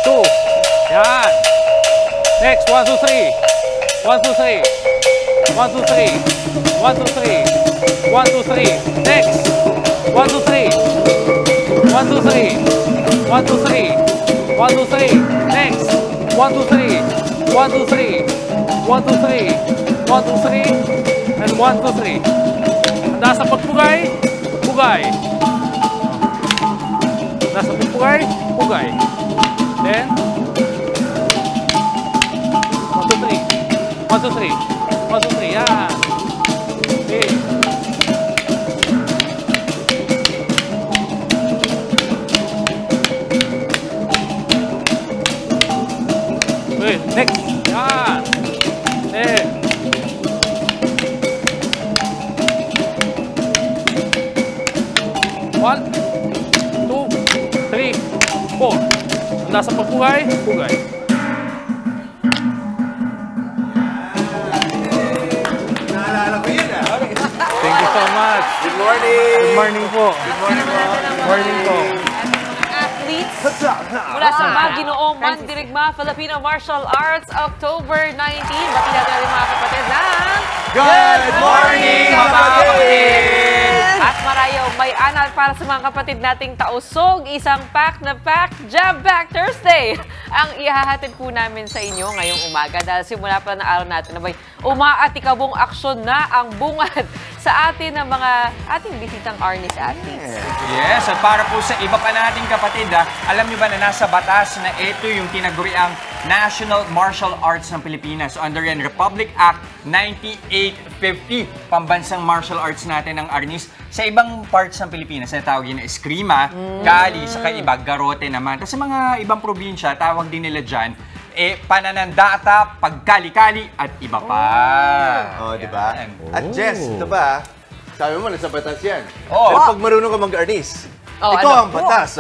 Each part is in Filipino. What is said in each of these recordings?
2. Yan. Next, 1, 2, 3. 1, 2, 3. 1, 2, 3. 1, 2, 3. 1, 2, 3. Next. 1, 2, 3. 1, 2, 3. 1, 2, 3. 1, 2, 3. Next. 1, 2, 3. 1, 2, 3. 1, 2, 3. 1, 2, 3. And 1, 2, 3. Handa sa pagpugay. Pugay. Handa sa pagpugay. Pugay. Then, 1, 2, 3. 1, 2, 3. 1, 2, 3. Yan. Okay. Good. Next. Yan. Then. One, 2, 3, 4. Handa sa pagpugay. Pugay. Thank you so much. Good morning! Good morning po. Good morning po. Good morning po. Athletes mula sa Maginoong Mandirigma Filipino Martial Arts, October 19. Bati natin ang mga kapatid ng Good morning, mga kapatid! At marayo, may anal para sa mga kapatid nating tausog. Isang pack na pack, Jab Back Thursday. Ang ihahatid po namin sa inyo ngayong umaga dahil simula pa ng araw natin na may umaatikabong aksyon na ang bungad sa atin ng mga ating bisitang Arnis athletes. Yes, at para po sa iba pa nating kapatid, alam niyo ba na nasa batas na ito yung tinaguriang National Martial Arts ng Pilipinas. So under yan, Republic Act 9850, pambansang martial arts natin ng Arnis. Sa ibang parts ng Pilipinas, na tawag yun eskrima, kali, saka iba, garote naman. Tapos sa mga ibang probinsya, tawag din nila dyan, pananandata, pagkali-kali, at iba pa. Oh, di ba? At Jess, ito ba? Sabi mo, nasa batas yan. Oh. Pero pag marunong ka mag-arnis, Oh, ikaw ano? ang batas,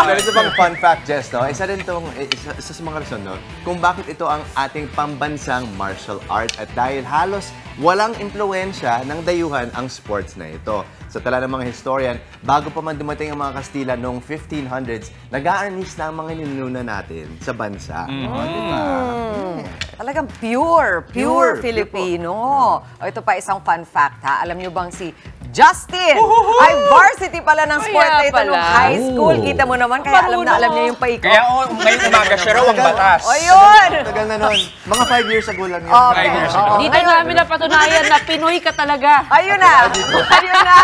Pero ito pang fun fact, Jess, no? Isa sa mga rason, no? Kung bakit ito ang ating pambansang martial art at dahil halos walang impluensya ng dayuhan ang sports na ito. Sa tala ng mga historian, bago pa man dumating ang mga Kastila noong 1500s, nag-a-arnis na ang mga ninuno natin sa bansa. Diba? Talagang pure Filipino. O, ito pa isang fun fact, ha? Alam niyo bang si Justin ay varsity pala ng sport na ito nung high school. Kita mo naman, kaya alam niya yung paikot. Kaya ngayong umaga siya raw ang batas. O yun! Tagal na nun. Mga 5 years ago lang yun. Okay. 5 years ago. Dito namin napatunayan na Pinoy ka talaga. Ayun na! Ayun na!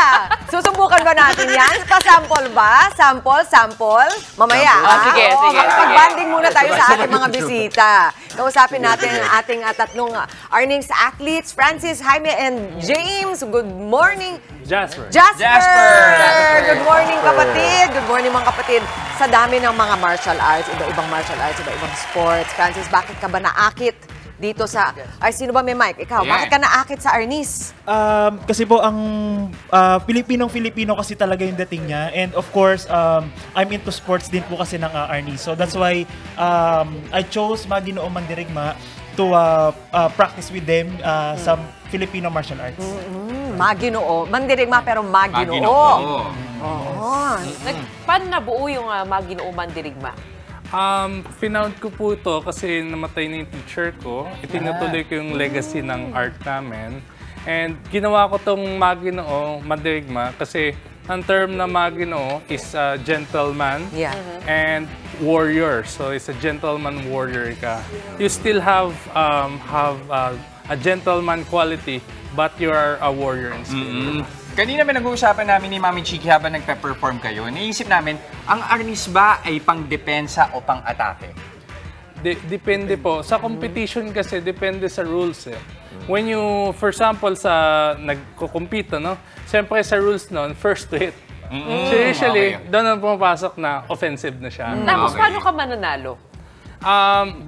Susubukan ba natin yan? Pa-sample ba? Sample? Mamaya. Sige. Mag-banding muna tayo sa ating mga bisita. Kausapin natin ang ating tatlong Arnings athletes, Francis, Jaime, and James. Good morning. Jasper. Good morning, kapatid. Good morning, mga kapatid. Sa dami ng mga martial arts, iba-ibang martial arts, iba-ibang sports. Francis, bakit ka ba naakit dito sa... Ay, sino ba may mic? Ikaw, bakit ka naakit sa Arnis? Kasi po, ang Filipino kasi talaga yung dating niya. And of course, I'm into sports din po kasi ng Arnis. So that's why I chose Maginoong Mandirigma to practice with them some Filipino martial arts. Maginoo. Mandirigma pero Maginoo. Oo. Paano nabuo yung Maginoo Mandirigma? Finound ko po ito kasi namatay na yung teacher ko. Itinutuloy ko yung legacy ng art namin. And ginawa ko tong Maginoo Mandirigma kasi ang term na Maginoo is gentleman and warrior. So it's a gentleman warrior ka. You still have a gentleman quality, but you are a warrior in spirit. Kanina may nag-uusapan namin ni Mami Chiki habang nagpe-perform kayo. Naisip namin, ang Arnis ba ay pang-depensa o pang-atake? Depende po. Sa competition kasi, depende sa rules eh. When you, for example, sa nagko-compete, no? Siyempre sa rules nun, first to hit. So usually, doon ang pumapasok na offensive na siya. Tapos paano ka mananalo?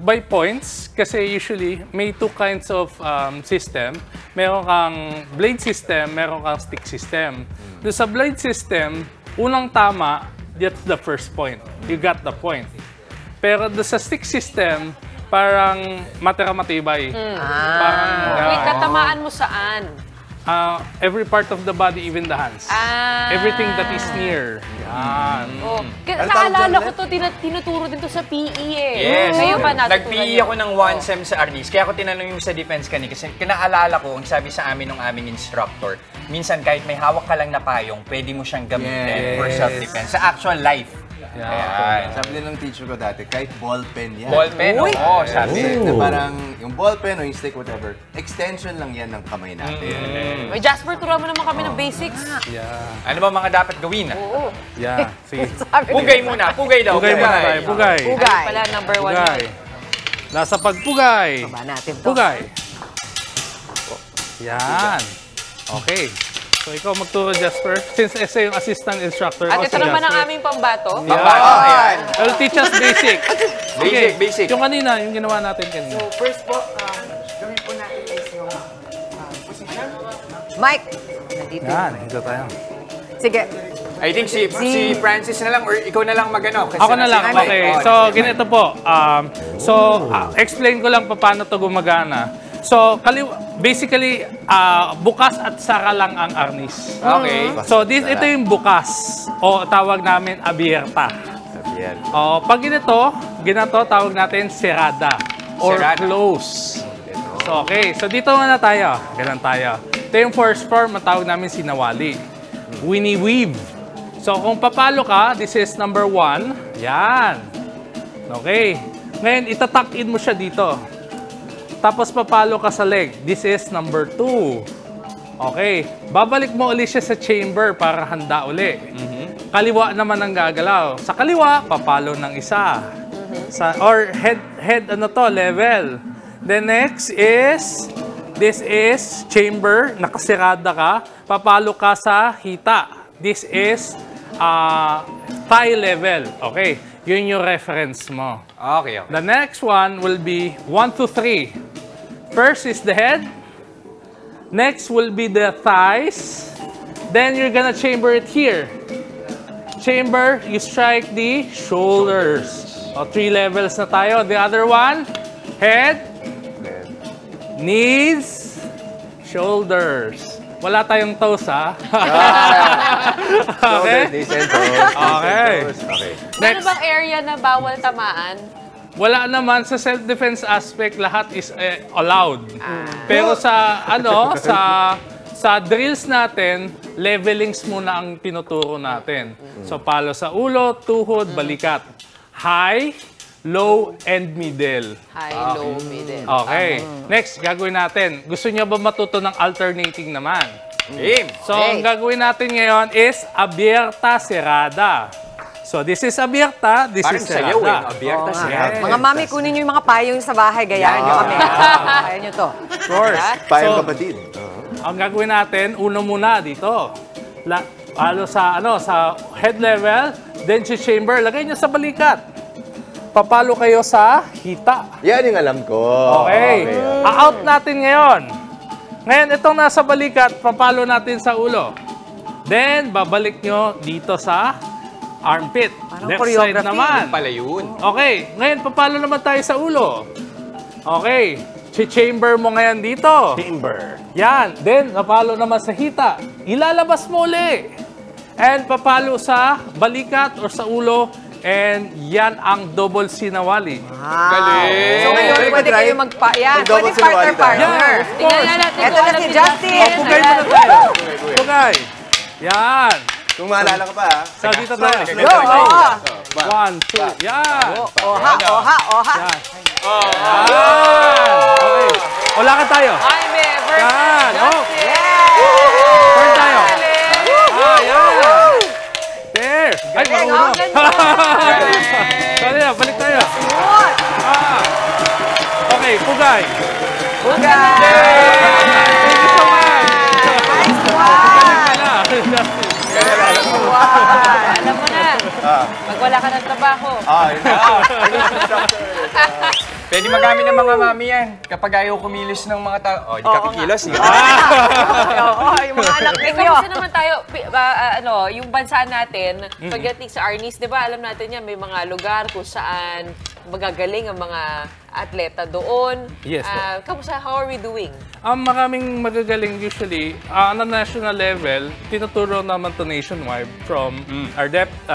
By points, kasi usually may two kinds of system. Meron kang blade system, meron kang stick system. Doon sa blade system, unang tama, that's the first point. You got the point. Pero doon sa stick system, parang matira-matibay. Wait, tatamaan mo saan? every part of the body, even the hands. Everything that is near. Yan. Oh. Ano Naalala tawag ko dyan to, tinuturo din to sa PE eh. Yes. Ngayon pa natutunan Nag-PE ako ng 1 sem sa Arnis. Kaya ako tinanong yung sa defense kanina. Kasi kinaalala ko, ang sabi sa amin ng aming instructor, minsan kahit may hawak ka lang na payong, pwede mo siyang gamitin for self-defense. Sa actual life. Ayan. Sabi din ng teacher ko dati, kahit ballpen yan. Ballpen, oo, sabi. Na parang yung ballpen o yung stick, whatever, extension lang yan ng kamay natin. May Jasper, turuan mo naman kami ng basics. Yeah. Ano ba mga dapat gawin? Oo. Yeah. Sige. Pugay muna, pugay daw. Pugay muna tayo. Pugay. Pugay. Pala, number 1. Pugay. Nasa pagpugay. Baba natin to. Pugay. Yan. Okay. So, ikaw magturo, Jasper. Since ese yung assistant instructor. At ko, ito si naman ang Jasper. aming pambato. Ayan. I'll teach us basic. Basic. Yung kanina, yung ginawa natin kanina. So, first po, gawin po natin is yung position. Mike, nandito. Yan, ito tayo. Sige. I think si Francis na lang or ikaw na lang magano. Kasi Ako na lang, nasa- okay. Oh, So, ganito po. Explain ko lang paano to gumagana. So, basically, bukas at sara lang ang arnis. Okay. So, ito yung bukas. O tawag namin abierta. Yan. O, pag ginato, tawag natin serada. Or Serada. close. So, okay. So, dito muna tayo. Ganun tayo. Ito yung first form, matawag namin sinawali. Wini-weave. So, kung papalo ka, this is number 1. Yan. Okay. Ngayon, itatak in mo siya dito. Tapos papalo ka sa leg. This is number 2. Okay. Babalik mo ulit siya sa chamber para handa uli. Kaliwa naman ang gagalaw. Sa kaliwa, papalo ng isa. Or head level. The next is, this is chamber, nakasirada ka. Papalo ka sa hita. This is thigh level. Okay. Yun yung reference mo. Okay. The next one will be 1, 2, 3. First is the head. Next will be the thighs. Then you're gonna chamber it here. Chamber, you strike the shoulders. O, 3 levels na tayo. The other one, head, knees, shoulders. Wala tayong toes, ha? Okay? Okay. Okay. Ano bang area na bawal tamaan? Wala naman sa self-defense aspect, lahat is allowed. Pero sa sa drills natin, levelings muna ang tinuturo natin. So palo sa ulo, tuhod, balikat. High, low, and middle. High, low, middle. Okay. Next, gagawin natin. Gusto niyo ba matuto ng alternating naman? Game. So, ang gagawin natin ngayon is abierta, serada. So, this is abierta, this Parang is sayaw eh. serada. Abierta Oo nga. siya. Mga mami, kunin nyo yung mga payong sa bahay. Gayaan nyo kami. Kaya nyo to. Of course. Payong So, kapatid. ang gagawin natin, uno muna dito. Sa head level, then sa chamber, lagay nyo sa balikat. Papalo kayo sa hita. Yan yung alam ko. Okay. A-out natin ngayon. Ngayon, itong nasa balikat, papalo natin sa ulo. Then, babalik nyo dito sa armpit. Parang Left choreography. side naman. Pala yun. Okay. Ngayon, papalo naman tayo sa ulo. Okay. Chamber mo ngayon dito. Chamber. Yan. Then, papalo naman sa hita. Ilalabas mo uli. And papalo sa balikat or sa ulo. And yan ang double sinawali. Galing. So ngayon, pwede kayo Yan, Double pwede sinawali tayo. partner-partner. Yeah, of course. Tingnan natin Ito kung na alam si ni Justin. Pugay mo na tayo. Pugay. Yan. Kung maalala ko pa, ha? So, dito tayo. Go! Oo. 1, 2. Yan. Oha, oha, oha. Yan. Yan. Okay. Ulakan tayo. Jaime versus Yan. Oh. Justin. Turn tayo. Yan. There. Ay, Galing, marunong. Galing. Sorry na, balik tayo. Good. Okay, pugay. Pugay. Thank you so much. Nice one. Galing ka na. Alam mo na. Pag wala ka ng trabaho. Yun na. Pwede magamit ng mga mami yan. Kapag ayaw kumilos ng mga tao. Oh, di ka kikilos. Oo, yung mga anak Eh, ninyo. kamusta naman tayo, yung bansa natin, pagdating sa Arnis, di ba, alam natin yan, may mga lugar kung saan magagaling ang mga atleta doon. Yes, po. Kamusta? How are we doing? Maraming magagaling usually. On a national level, tinuturo naman to nationwide from our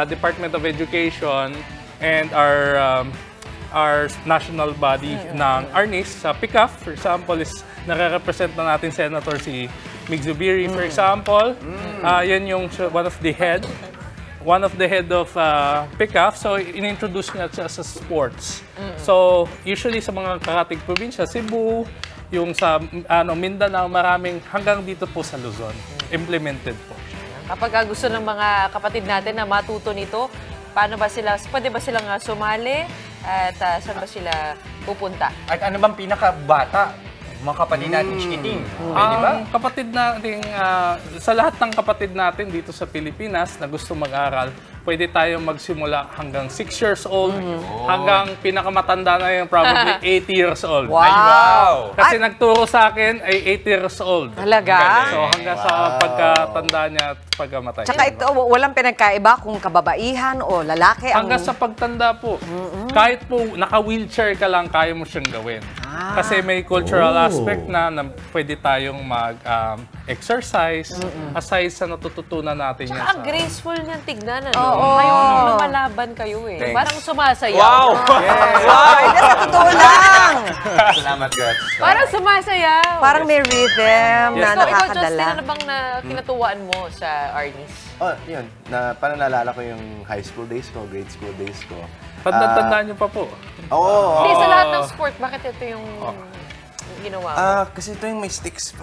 Department of Education and our national body ng ARNIS. Sa PICAF, for example, is nare-represent na natin Senator si Mig Zubiri, for example. Yan yung one of the head of PICAF. So, in-introduce niya siya sa sports. So, usually sa mga karating probinsya, Cebu, yung sa Mindanao, maraming hanggang dito po sa Luzon, implemented po. Kapag gusto ng mga kapatid natin na matuto nito, paano ba sila, pwede ba silang sumali? At saan ba sila pupunta? At ano bang pinakabata? Mga kapatid natin, chikiting. Pwede ba? Kapatid natin, sa lahat ng kapatid natin dito sa Pilipinas na gusto mag-aral, pwede tayong magsimula hanggang 6 years old, hanggang pinakamatanda na yung probably 80 years old. Wow! Ay, wow! Kasi nagturo sa akin ay 80 years old. Talaga? So hanggang sa pagkatanda niya at pagkamatay. Tsaka ito, walang pinagkaiba kung kababaihan o lalaki ang... Hanggang sa pagtanda po. Kahit po naka-wheelchair ka lang, kaya mo siyang gawin. Kasi may cultural aspect na pwede tayong mag-exercise aside sa natututunan natin yan. Ang graceful niyang tignan, ano? Ngayon, lumalaban kayo eh. Thanks. Parang sumasayaw. Wow! Ay, sa totoo lang! Salamat, Gretz. Parang sumasayaw. Parang may rhythm na So, ikaw, Justin, nakakadala. ano bang kinatuwaan mo sa ARNIS? Yun. Parang naalala ko yung high school days ko, grade school days ko. Tandaan niyo pa po. Oo. Hindi, sa lahat ng sport, bakit ito yung ginawa mo? Kasi ito yung may sticks.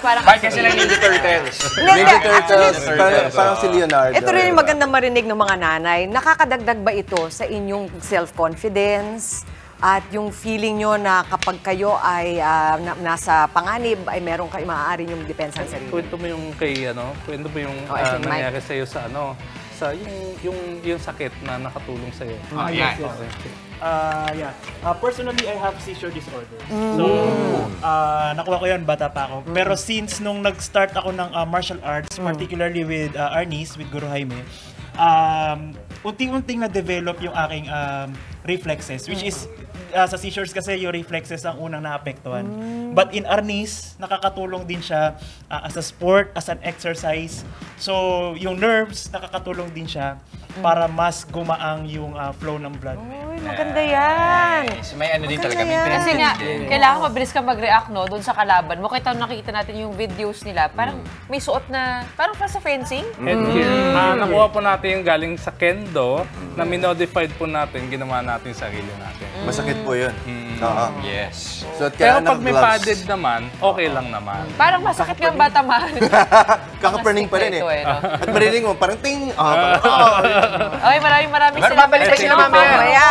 Parang Bakit kasi lang Ninja Turtles? Ninja Turtles. Parang si Leonardo. Ito rin yung magandang marinig ng mga nanay. Nakakadagdag ba ito sa inyong self-confidence? At yung feeling nyo na kapag kayo ay nasa panganib, ay meron kayo maaari yung depensa ng sarili? Kwento mo yung kwento mo yung I think nangyari sa'yo sa yung sakit na nakatulong sa'yo. Yan. Personally, I have seizure disorder. So, nakuha ko yun, bata pa ako. Pero since nung nag-start ako ng martial arts, particularly with ARNIS, with Guru Jaime, unti-unting na-develop yung aking reflexes, which is, sa seizures kasi yung reflexes ang unang naapektuhan. But in ARNIS, nakakatulong din siya as a sport, as an exercise. So, yung nerves, nakakatulong din siya para mas gumaang yung flow ng blood. Uy, maganda yan! Nice. May ano din talaga. May Kasi trend nga, din. kailangan mabilis ka mag-react, no, doon sa kalaban mo. Kita nakikita natin yung videos nila, parang may suot na, parang para sa fencing. Headgear. Nakuha po natin yung galing sa kendo na minodified po natin, ginawa natin sa sarili natin. Masakit po yun. Oo. Yes. So, Pero pag may padded naman, okay lang naman. Parang masakit nga ang bata mahal. Kakaperning pa rin eh. Ito, no? At marinig mo, parang ting! Okay, maraming Pero salamat babalik sa pa sila inyo, mamaya.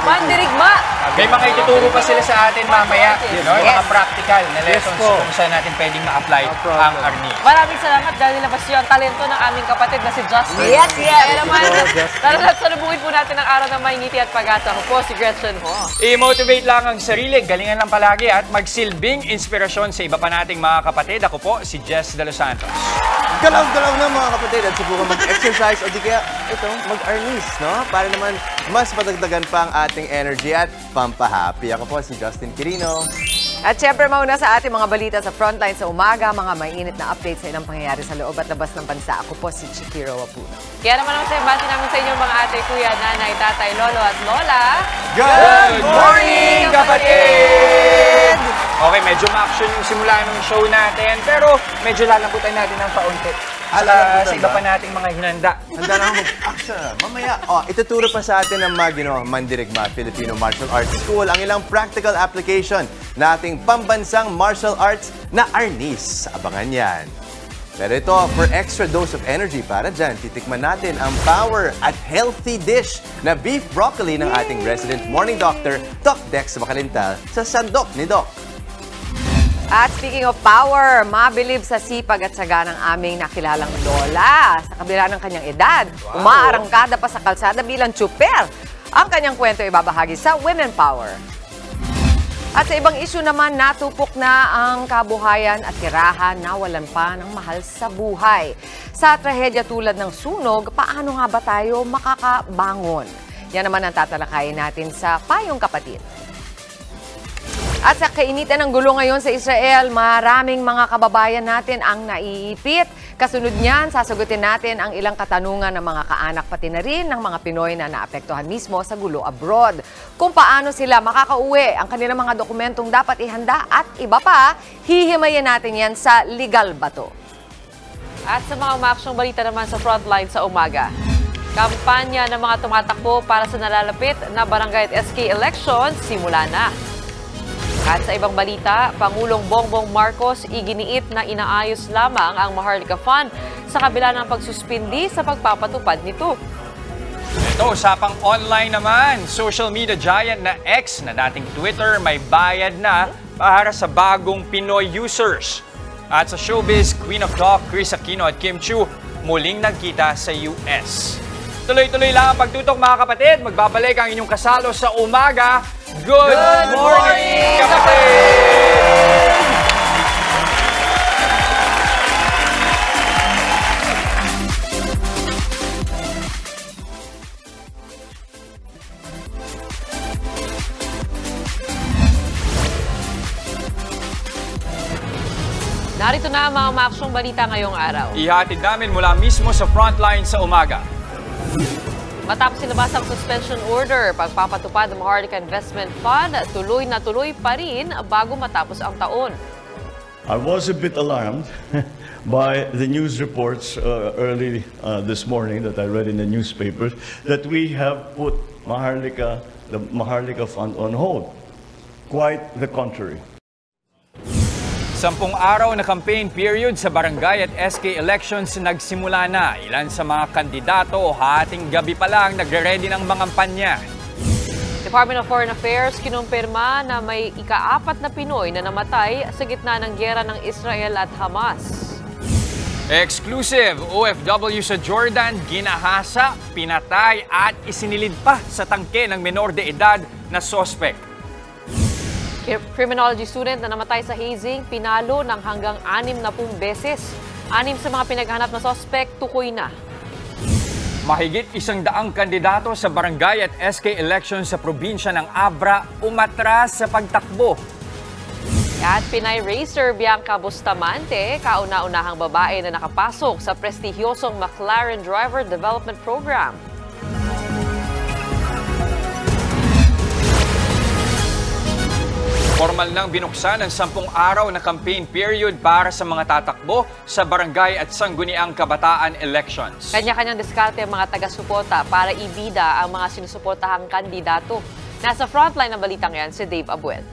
Mandirigma! May mga ituturo pa sila sa atin mamaya. No? Yung mga practical na lessons po. kung saan natin pwedeng ma-apply ang ARNIS. Maraming salamat dahil nilabas niyo ang talento ng aming kapatid na si Justin. Yes, yes! Kaya naman, tara salubungin po natin ang araw ng may ngiti at pag-asa. Ako po si Gretchen Ho. I-motivate lang ang sarili, galingan lang palagi at magsilbing inspirasyon sa iba pa nating mga kapatid. Ako po si Jess De Los Santos. Galaw-galaw na mga kapatid at subukan mag-exercise o di kaya ito, mag-ARNIS, no? Para naman mas madagdagan pa ang ating energy at pampahappy. Ako po si Justin Quirino. At syempre, mauna sa ating mga balita sa Frontline sa umaga, mga mainit na updates sa ilang pangyayari sa loob at labas ng bansa. Ako po si Chikiro Wapuno. Kaya naman ang bati namin sa inyo mga ate, kuya, nanay, tatay, lolo at lola. Good morning, kapatid! Okay, medyo ma-action yung simula ng show natin, pero medyo lalabutan natin ng paunti. Sa iba pa nating mga hinanda. Handa na ako mag-action. Mamaya, ituturo pa sa atin ng Mandirigma Filipino Martial Arts School ang ilang practical application na ating pambansang martial arts na ARNIS. Abangan yan. Pero ito, for extra dose of energy para dyan, titikman natin ang power at healthy dish na beef broccoli ng ating resident morning doctor, Doc Dex Macalintal, sa Sandok ni Doc. At speaking of power, mabilib sa sipag at saga ng aming nakilalang lola. Sa kabila ng kanyang edad, umaarangkada pa sa kalsada bilang tsuper. Ang kanyang kwento ibabahagi sa Women Power. At sa ibang isyu naman, natupok na ang kabuhayan at tirahan na walan pa ng mahal sa buhay. Sa trahedya tulad ng sunog, paano nga ba tayo makakabangon? Yan naman ang tatalakayin natin sa Payong Kapatid. At sa kainitan ng gulo ngayon sa Israel, maraming mga kababayan natin ang naiipit. Kasunod niyan, sasagutin natin ang ilang katanungan ng mga kaanak pati na rin ng mga Pinoy na naapektuhan mismo sa gulo abroad. Kung paano sila makakauwi, ang kanilang mga dokumentong dapat ihanda at iba pa, hihimayin natin yan sa Legal Bato. At sa mga umaksyong balita naman sa Frontline sa umaga. Kampanya ng mga tumatakbo para sa nalalapit na barangay at SK elections simula na. At sa ibang balita, Pangulong Bongbong Marcos iginiit na inaayos lamang ang Maharlika Fund sa kabila ng pagsuspindi sa pagpapatupad nito. Ito, usapang online naman. Social media giant na X na dating Twitter may bayad na para sa bagong Pinoy users. At sa showbiz, Queen of Talk, Chris Aquino at Kim Chiu muling nagkita sa US. Tuloy-tuloy lang ang pagtutok mga kapatid. Magbabalik ang inyong kasalo sa umaga. Good morning, kapatid! Narito na ang mga umaksyong balita ngayong araw. Ihatid namin mula mismo sa Frontline sa umaga. Matapos ilabas ang suspension order, pagpapatupad ng Maharlika Investment Fund, tuloy na tuloy pa rin bago matapos ang taon. I was a bit alarmed by the news reports early this morning that I read in the newspapers that we have put the Maharlika Fund on hold. Quite the contrary. 10 araw na campaign period sa barangay at SK elections nagsimula na. Ilan sa mga kandidato hating gabi pa lang nagre-ready ng mga kampanya. Department of Foreign Affairs kinumpirma na may ika-4 na Pinoy na namatay sa gitna ng giyera ng Israel at Hamas. Exclusive, OFW sa Jordan, ginahasa, pinatay at isinilid pa sa tangke ng menor de edad na sospek. Criminology student na namatay sa hazing, pinalo ng hanggang 60 beses. 6 sa mga pinaghanap na sospek, tukoy na. Mahigit 100 kandidato sa barangay at SK elections sa probinsya ng Abra umatras sa pagtakbo. At Pinay racer Bianca Bustamante, kauna-unahang babae na nakapasok sa prestigyosong McLaren Driver Development Program. Formal nang binuksan ang 10 araw na campaign period para sa mga tatakbo sa barangay at sangguniang kabataan elections. Kanya-kanyang diskarte ang mga taga-suporta para ibida ang mga sinusuportahang kandidato. Nasa frontline ng balitang yan si Dave Abuel.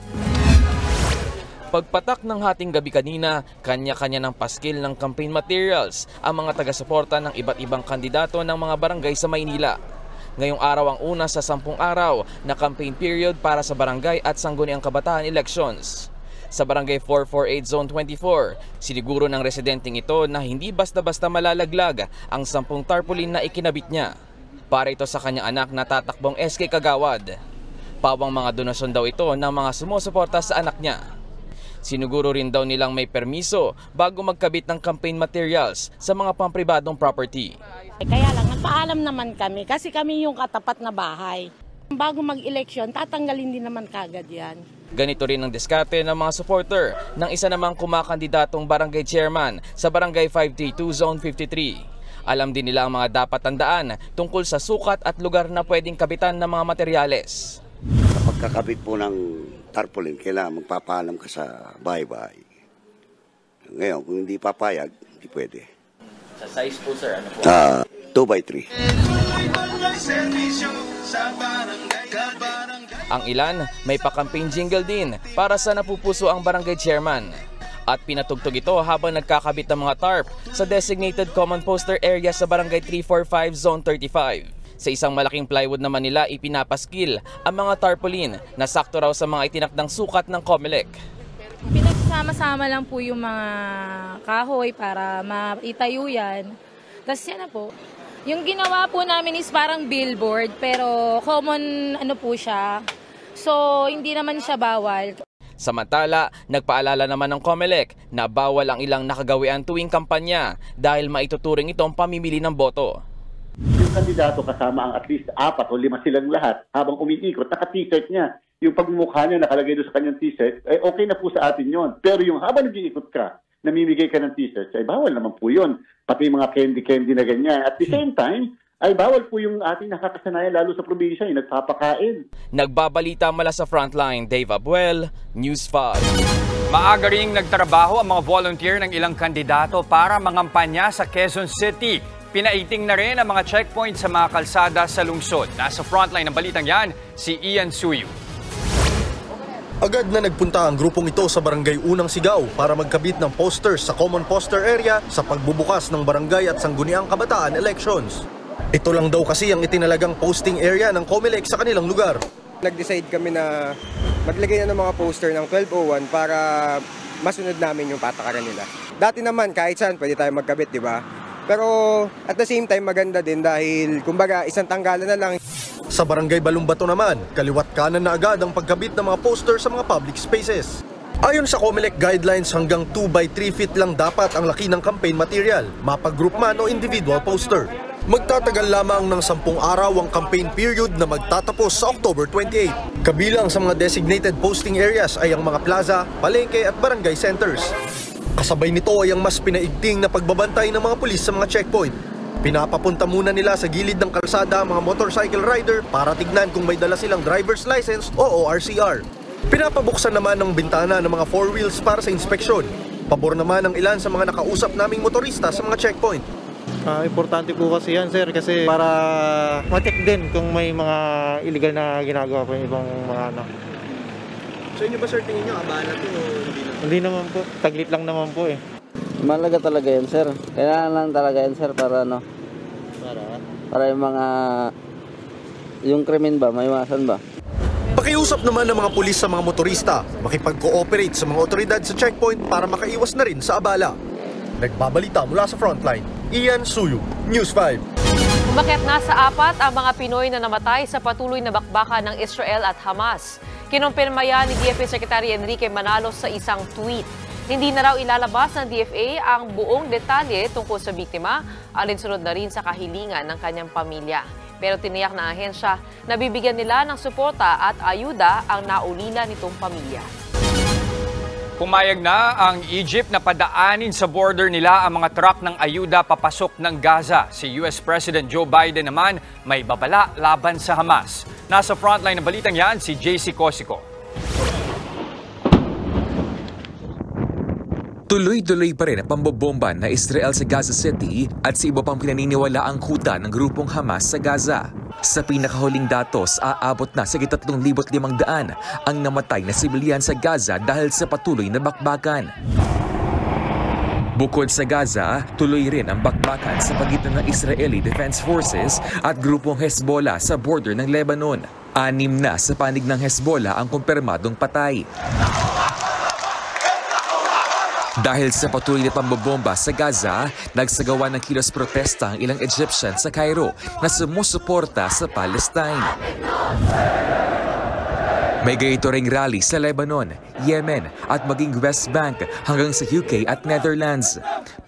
Pagpatak ng hating gabi kanina, kanya-kanya ng paskil ng campaign materials ang mga taga-suporta ng iba't ibang kandidato ng mga barangay sa Maynila. Ngayong araw ang una sa 10 araw na campaign period para sa barangay at sangguniang kabataan elections. Sa barangay 448 Zone 24, siniguro ng residenteng ito na hindi basta-basta malalaglag ang 10 tarpaulin na ikinabit niya. Para ito sa kanyang anak na tatakbong SK Kagawad. Pawang mga donasyon daw ito ng mga sumusuporta sa anak niya. Siniguro rin daw nilang may permiso bago magkabit ng campaign materials sa mga pampribadong property. Kaya lang, nagpaalam naman kami kasi kami yung katapat na bahay. Bago mag-eleksyon, tatanggalin din naman kagad yan. Ganito rin ang diskarte ng mga supporter ng isa namang kumakandidatong barangay chairman sa barangay 532 Zone 53. Alam din nila ang mga dapat tandaan tungkol sa sukat at lugar na pwedeng kabitan ng mga materyales. Sa pagkakabit po ng tarpaulin, kailangan magpapaalam ka sa bahay-bahay. Ngayon, kung hindi papayag, hindi pwede. Sa size po sir, ano po? 2x3. Ang ilan may pa-campaign jingle din para sa napupuso ang barangay chairman. At pinatugtog ito habang nagkakabit ng mga tarp sa designated common poster area sa barangay 345 Zone 35. Sa isang malaking plywood naman nila ipinapaskil ang mga tarpaulin na sakto raw sa mga itinakdang sukat ng COMELEC. Pinagsama-sama lang po yung mga kahoy para maitayo yan. Tapos yan na po. Yung ginawa po namin is parang billboard pero common ano po siya. So hindi naman siya bawal. Samantala, nagpaalala naman ng COMELEC na bawal ang ilang nakagawian tuwing kampanya dahil maituturing itong pamimili ng boto. Yung kandidato kasama ang at least 4 o 5 silang lahat habang umiikot, naka-t-shirt niya. Yung pagmumukha niya nakalagay doon sa kanyang t-shirt, ay okay na po sa atin yon. Pero yung habang nag-iikot ka, namimigay ka ng t-shirt, ay bawal naman po yun. Pati mga candy-candy na ganyan. At the same time, ay bawal po yung ating nakakasanayan lalo sa probinsya, yung nagpapakain. Nagbabalita mula sa Frontline, Dave Abuel, News 5. Maaga ring nagtrabaho ang mga volunteer ng ilang kandidato para mangampanya sa Quezon City. Pinaiting na rin ang mga checkpoint sa mga kalsada sa lungsod. Nasa frontline ng balitang yan, si Ian Suyu. Agad na nagpunta ang grupong ito sa Barangay Unang Sigaw para magkabit ng posters sa common poster area sa pagbubukas ng barangay at sangguniang kabataan elections. Ito lang daw kasi ang itinalagang posting area ng COMELEC sa kanilang lugar. Nag-decide kami na maglagay na ng mga poster ng 1201 para masunod namin yung patakaran nila. Dati naman kahit saan pwede tayo magkabit, di ba? Pero at the same time maganda din dahil kumbaga isang tanggalan na lang. Sa Barangay Balumbato naman, kaliwat kanan na agad ang pagkabit ng mga poster sa mga public spaces. Ayon sa COMELEC guidelines, hanggang 2 by 3 feet lang dapat ang laki ng campaign material, mapag-group man o individual poster. Magtatagal lamang ng 10 araw ang campaign period na magtatapos sa October 28. Kabilang sa mga designated posting areas ay ang mga plaza, palengke at barangay centers. Kasabay nito ay ang mas pinaigting na pagbabantay ng mga pulis sa mga checkpoint. Pinapapunta muna nila sa gilid ng kalsada ang mga motorcycle rider para tignan kung may dala silang driver's license o ORCR. Pinapabuksan naman ng bintana ng mga 4 wheels para sa inspeksyon. Pabor naman ang ilan sa mga nakausap naming motorista sa mga checkpoint. Importante po kasi yan, sir, kasi para ma-check din kung may mga illegal na ginagawa po yung ibang mga anak. So inyo ba, sir, tingin nyo abala to o hindi naman? Hindi naman po, taglit lang naman po eh. Malaga talaga yan, sir. Kailangan lang talaga yan, sir, para ano? Para yung mga... yung krimen ba, maiwasan ba? Pakiusap naman ng mga pulis sa mga motorista, makipag-cooperate sa mga otoridad sa checkpoint para makaiwas na rin sa abala. Nagbabalita mula sa Frontline, Ian Suyu, News 5. Umakyat na sa 4 ang mga Pinoy na namatay sa patuloy na bakbakan ng Israel at Hamas. Kinumpirma yan ni DFA Secretary Enrique Manalos sa isang tweet. Hindi na raw ilalabas ng DFA ang buong detalye tungkol sa biktima, alinsunod na rin sa kahilingan ng kanyang pamilya. Pero tiniyak ng ahensya na bibigyan nila ng suporta at ayuda ang naulila nitong pamilya. Pumayag na ang Egypt na padaanin sa border nila ang mga truck ng ayuda papasok ng Gaza. Si US President Joe Biden naman may babala laban sa Hamas. Nasa frontline ng balitang yan si JC Cosico. Tuloy-tuloy pa rin ang pambobomba na Israel sa Gaza City at sa iba pang pinaniniwalaang kuta ng grupong Hamas sa Gaza. Sa pinakahuling datos, aabot na sa 3,500 ang namatay na sibilyan sa Gaza dahil sa patuloy na bakbakan. Bukod sa Gaza, tuloy rin ang bakbakan sa pagitan ng Israeli Defense Forces at grupong Hezbollah sa border ng Lebanon. 6 na sa panig ng Hezbollah ang kumpirmadong patay. Dahil sa patuloy na pambobomba sa Gaza, nagsagawa ng kilos protesta ang ilang Egyptian sa Cairo na sumusuporta sa Palestine. May ganito ring rally sa Lebanon, Yemen at maging West Bank hanggang sa UK at Netherlands.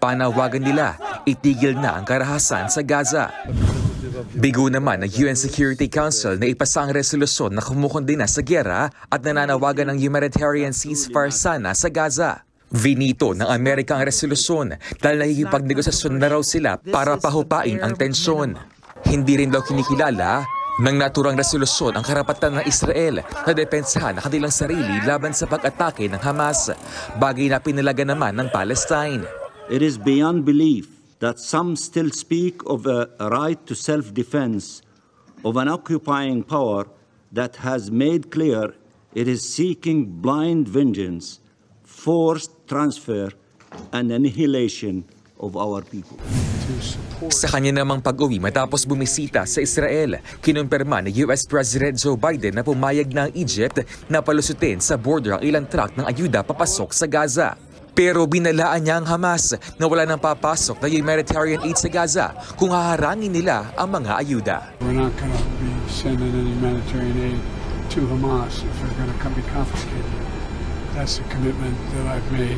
Panawagan nila, itigil na ang karahasan sa Gaza. Bigo naman ng UN Security Council na ipasa ang resolusyon na kumukondena sa gyera at nananawagan ng humanitarian ceasefire sana sa Gaza. Vinito ng Amerika ang resolusyon dahil nakikipagnegosasyon na raw sila para pahupain ang tensyon. Hindi rin daw kinikilala ng naturang resolusyon ang karapatan ng Israel na depensahan ang kanilang sarili laban sa pag-atake ng Hamas, bagay na pinalaga naman ng Palestine. It is beyond belief that some still speak of a right to self-defense of an occupying power that has made clear it is seeking blind vengeance, forced transfer, and annihilation of our people. Sa kanya namang pag-uwi matapos bumisita sa Israel, kinumpirma ni US President Joe Biden na pumayag na ang Egypt na palusutin sa border ang ilang truck ng ayuda papasok sa Gaza. Pero binalaan niya ang Hamas na wala nang papasok na humanitarian aid sa Gaza kung haharangin nila ang mga ayuda. We're not going to be sending any humanitarian aid to Hamas if they're going to be confiscated. That's the commitment that I've made.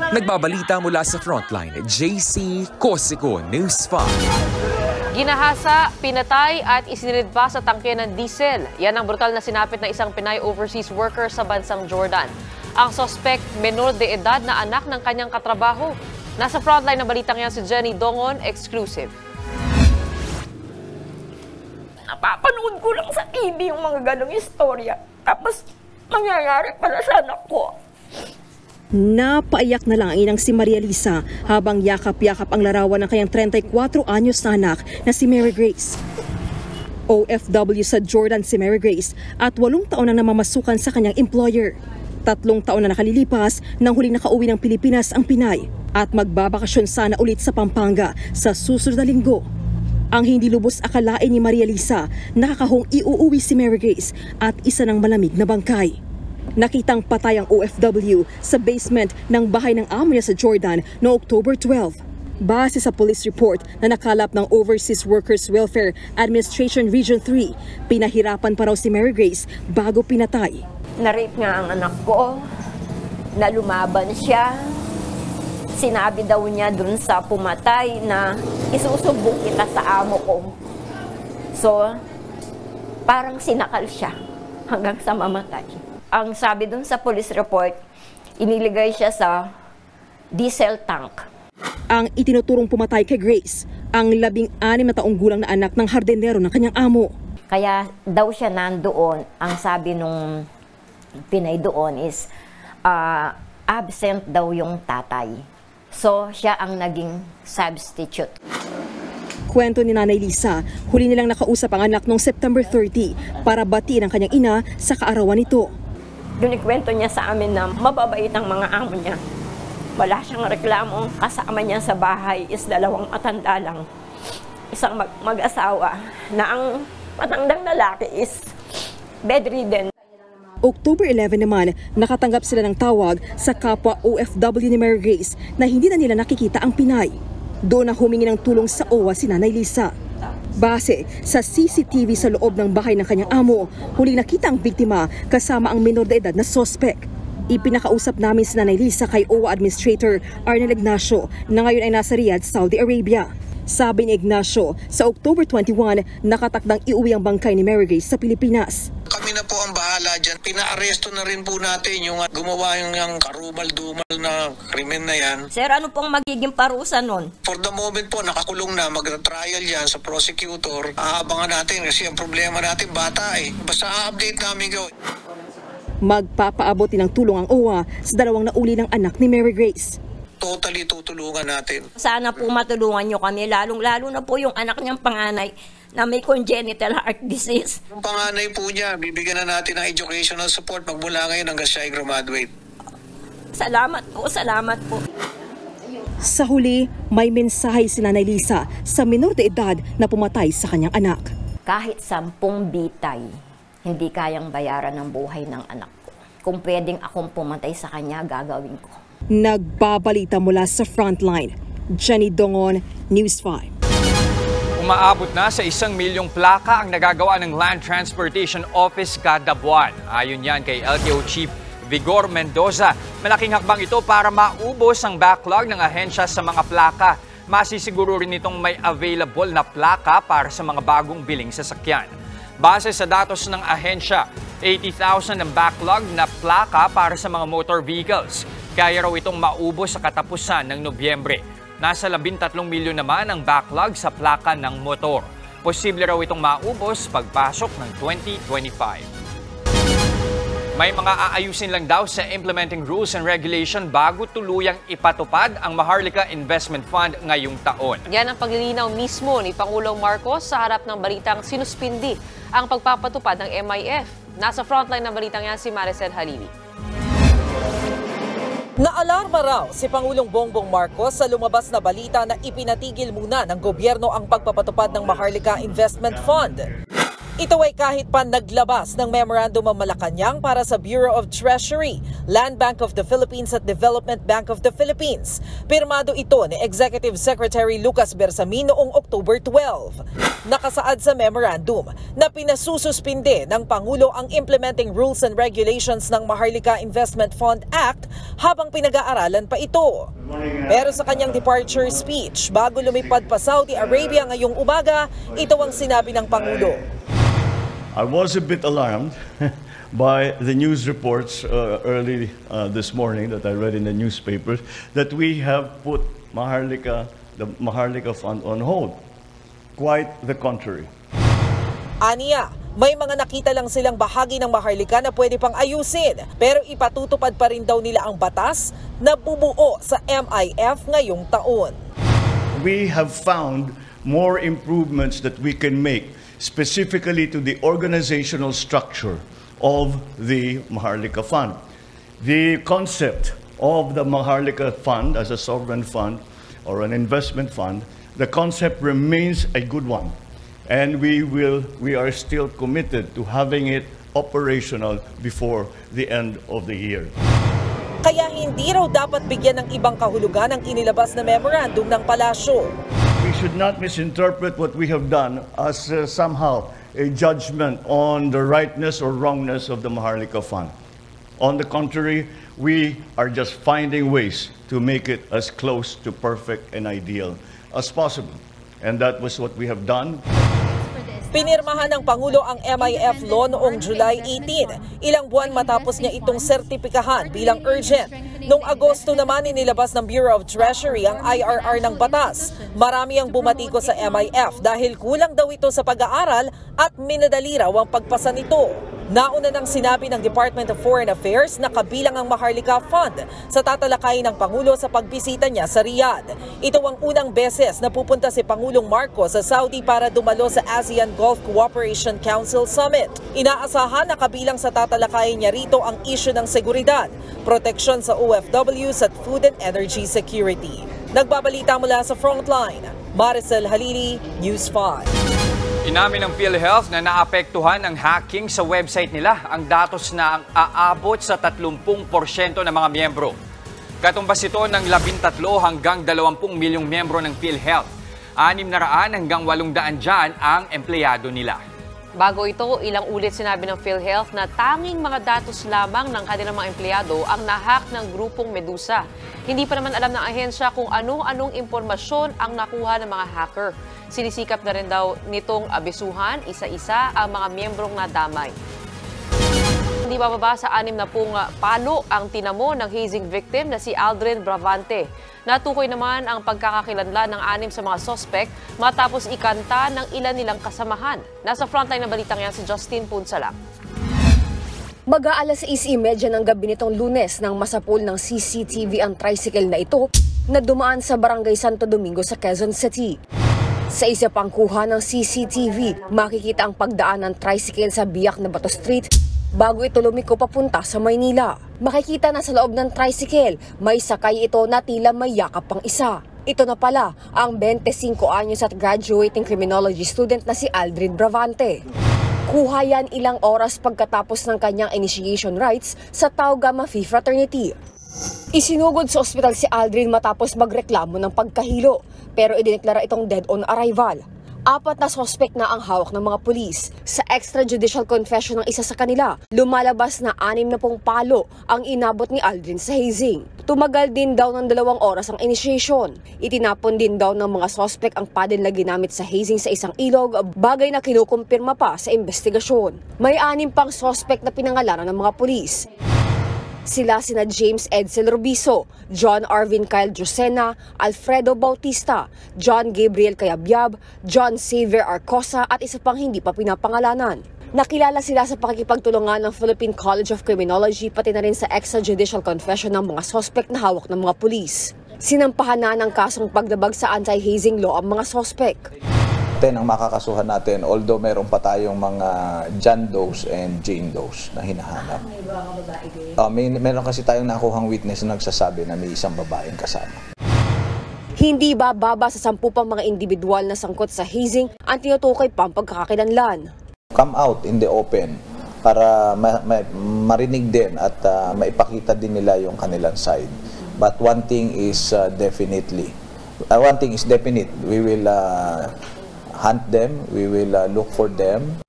Nagbabalita mula sa Frontline, JC Cosico, News 5. Ginahasa, pinatay at isinilid pa sa tangke ng diesel. Yan ang brutal na sinapit na isang Pinay overseas worker sa bansang Jordan. Ang suspect, menor de edad na anak ng kanyang katrabaho. Nasa frontline ng balitang yan si Jenny Dongon, exclusive. Napapanood ko lang sa TV yung mga ganong istorya. Tapos, mangyayari para sa anak ko. Napaiyak na lang ang inang si Maria Lisa habang yakap-yakap ang larawan ng kanyang 34 anyos na anak na si Mary Grace. OFW sa Jordan si Mary Grace at 8 taon na namamasukan sa kanyang employer. 3 taon na nakalilipas nang huling nakauwi ng Pilipinas ang Pinay at magbabakasyon sana ulit sa Pampanga sa susunod na linggo. Ang hindi lubos akalain ni Maria Lisa, nakakahong iuuwi si Mary Grace at isa ng malamig na bangkay. Nakitang patay ang OFW sa basement ng bahay ng amo niya sa Jordan noong October 12. Base sa police report na nakalap ng Overseas Workers Welfare Administration Region 3, pinahirapan pa raw si Mary Grace bago pinatay. Na-rape nga ang anak ko, na lumaban siya. Sinabi daw niya dun sa pumatay na isusubok kita sa amo ko. So, parang sinakal siya hanggang sa mamatay. Ang sabi dun sa police report, iniligay siya sa diesel tank. Ang itinuturong pumatay kay Grace, ang 16 na taong gulang na anak ng hardinero ng kanyang amo. Kaya daw siya nandoon, ang sabi nung Pinay doon is absent daw yung tatay. So, siya ang naging substitute. Kwento ni Nanay Lisa, huli nilang nakausap ang anak noong September 30 para batiin ang kanyang ina sa kaarawan nito. Doon ikwento niya sa amin na mababait ang mga amo niya. Wala siyang reklamo. Kasama niya sa bahay is 2 matanda lang. Isang mag-asawa na ang matandang lalaki is bedridden. October 11 naman, nakatanggap sila ng tawag sa kapwa OFW ni Mary Grace na hindi na nila nakikita ang Pinay. Doon na humingi ng tulong sa OWA si Nanay Lisa. Base sa CCTV sa loob ng bahay ng kanyang amo, huling nakita ang biktima kasama ang menor de edad na suspect. Ipinakausap namin si Nanay Lisa kay OWA Administrator Arnel Ignacio na ngayon ay nasa Riyadh, Saudi Arabia. Sabi ni Ignacio, sa October 21, nakatakdang iuwi ang bangkay ni Mary Grace sa Pilipinas. Kami na po ang bahala dyan. Pinaaresto na rin po natin yung gumawa yung karumal-dumal na krimen na yan. Sir, ano pong magiging parusa nun? For the moment po, nakakulong na. Mag-trial yan sa prosecutor. Aabangan natin kasi ang problema natin bata eh. Basta update namin ko. Magpapaabot din ng tulong ang OWA sa 2 nauli ng anak ni Mary Grace. Totally tutulungan natin. Sana po matulungan nyo kami, lalong-lalo na po yung anak niyang panganay na may congenital heart disease. Yung panganay po niya, bibigyan na natin ng educational support magmula ngayon hanggang siya ay graduate. Salamat po. Sa huli, may mensahe si Nanay Lisa sa menor de edad na pumatay sa kanyang anak. Kahit 10 bitay, hindi kayang bayaran ng buhay ng anak ko. Kung pwedeng akong pumatay sa kanya, gagawin ko. Nagbabalita mula sa Frontline, Jenny Dongon, News 5. Umaabot na sa 1 milyong plaka ang nagagawa ng Land Transportation Office kada buwan. Ayon yan kay LTO Chief Vigor Mendoza. Malaking hakbang ito para maubos ang backlog ng ahensya sa mga plaka. Masisiguro rin itong may available na plaka para sa mga bagong biling sasakyan. Base sa datos ng ahensya, 80,000 ang backlog na plaka para sa mga motor vehicles. Kaya raw itong maubos sa katapusan ng Nobyembre. Nasa 13 milyon naman ang backlog sa plaka ng motor. Posible raw itong maubos pagpasok ng 2025. May mga aayusin lang daw sa implementing rules and regulation bago tuluyang ipatupad ang Maharlika Investment Fund ngayong taon. Yan ang paglilinaw mismo ni Pangulong Marcos sa harap ng balitang sinuspindi ang pagpapatupad ng MIF. Nasa frontline ng balitang yan si Maricel Halili. Naalarma raw si Pangulong Bongbong Marcos sa lumabas na balita na ipinatigil muna ng gobyerno ang pagpapatupad ng Maharlika Investment Fund. Ito ay kahit pa naglabas ng Memorandum ang Malacanang para sa Bureau of Treasury, Land Bank of the Philippines at Development Bank of the Philippines. Pirmado ito ni Executive Secretary Lucas Bersamin noong October 12. Nakasaad sa memorandum na pinasususpinde ng Pangulo ang implementing rules and regulations ng Maharlika Investment Fund Act habang pinag-aaralan pa ito. Pero sa kanyang departure speech bago lumipad pa Saudi Arabia ngayong umaga, ito ang sinabi ng Pangulo. I was a bit alarmed by the news reports early this morning that I read in the newspapers that we have put the Maharlika Fund on hold. Quite the contrary. Aniya, may mga nakita lang silang bahagi ng Maharlika na pwede pang ayusin, pero ipatutupad pa rin daw nila ang batas na bubuo sa MIF ngayong taon. We have found more improvements that we can make specifically to the organizational structure of the Maharlika Fund. The concept of the Maharlika Fund as a sovereign fund or an investment fund, the concept remains a good one. And we are still committed to having it operational before the end of the year. Kaya hindi raw dapat bigyan ng ibang kahulugan ang inilabas na memorandum ng palasyo. We should not misinterpret what we have done as somehow a judgment on the rightness or wrongness of the Maharlika Fund. On the contrary, we are just finding ways to make it as close to perfect and ideal as possible. And that was what we have done. Pinirmahan ng Pangulo ang MIF law noong July 18, ilang buwan matapos niya itong sertipikahan bilang urgent. Noong Agosto naman inilabas ng Bureau of Treasury ang IRR ng batas. Marami ang bumatiko sa MIF dahil kulang daw ito sa pag-aaral at minadali raw ang pagpasa nito. Nauna nang sinabi ng Department of Foreign Affairs na kabilang ang Maharlika Fund sa tatalakayin ng Pangulo sa pagbisita niya sa Riyadh. Ito ang unang beses na pupunta si Pangulong Marcos sa Saudi para dumalo sa ASEAN Gulf Cooperation Council Summit. Inaasahan na kabilang sa tatalakayin niya rito ang issue ng seguridad, proteksyon sa OFWs at food and energy security. Nagbabalita mula sa Frontline, Maricel Halili, News 5. Inamin ng PhilHealth na naapektuhan ng hacking sa website nila ang datos na ang aabot sa 30% ng mga miyembro. Katumbas ito ng 13 hanggang 20 milyong miyembro ng PhilHealth. 600 hanggang 800 dyan ang empleyado nila. Bago ito, ilang ulit sinabi ng PhilHealth na tanging mga datos lamang ng kanilang mga empleyado ang nahack ng grupong Medusa. Hindi pa naman alam ng ahensya kung anong impormasyon ang nakuha ng mga hacker. Sinisikap na rin daw nitong abisuhan isa-isa ang mga miyembrong nadamay. Hindi bababa sa 60 palo ang tinamo ng hazing victim na si Aldrin Bravante. Natukoy naman ang pagkakakilanlan ng 6 sa mga sospek matapos ikanta ng ilan nilang kasamahan. Nasa frontline ng balitang yan si Justin Punsalang. Mag-aalas 6:30 ng gabi nitong Lunes nang masapul ng CCTV ang tricycle na ito na dumaan sa Barangay Santo Domingo sa Quezon City. Sa isa pang kuha ng CCTV, makikita ang pagdaan ng tricycle sa Biak na Bato Street bago ito lumiko papunta sa Maynila. Makikita na sa loob ng tricycle, may sakay ito na tila may yakap pang isa. Ito na pala ang 25 anyos at graduating criminology student na si Aldrin Bravante. Kuha yan ilang oras pagkatapos ng kanyang initiation rites sa Tau Gamma Phi Fraternity. Isinugod sa ospital si Aldrin matapos magreklamo ng pagkahilo, pero idineklara itong dead on arrival. 4 na sospek na ang hawak ng mga pulis. Sa extrajudicial confession ng isa sa kanila, lumalabas na 60 palo ang inabot ni Aldrin sa hazing. Tumagal din daw ng 2 oras ang initiation. Itinapon din daw ng mga sospek ang paddle na ginamit sa hazing sa isang ilog, bagay na kinukumpirma pa sa investigasyon. May 6 pang sospek na pinangalanan ng mga pulis. Sila sina James Edsel Rubiso, John Arvin Kyle Josena, Alfredo Bautista, John Gabriel Cayabyab, John Xavier Arcosa at isa pang hindi pa pinapangalanan. Nakilala sila sa pakikipagtulungan ng Philippine College of Criminology pati na rin sa extrajudicial confession ng mga sospek na hawak ng mga pulis. Sinampahan na ng kasong pagdabag sa anti-hazing law ang mga sospek. Ang makakasuhan natin, although meron pa tayong mga John Does and Jane Does na hinahanap. Meron kasi tayong nakuhang witness na nagsasabi na may isang babaeng kasama. Hindi bababa sa 10 pang mga individual na sangkot sa hazing ang tinutukoy pang pagkakakilanlan. Come out in the open para marinig din at maipakita din nila yung kanilang side. But one thing is definite. We will hunt them, we will look for them.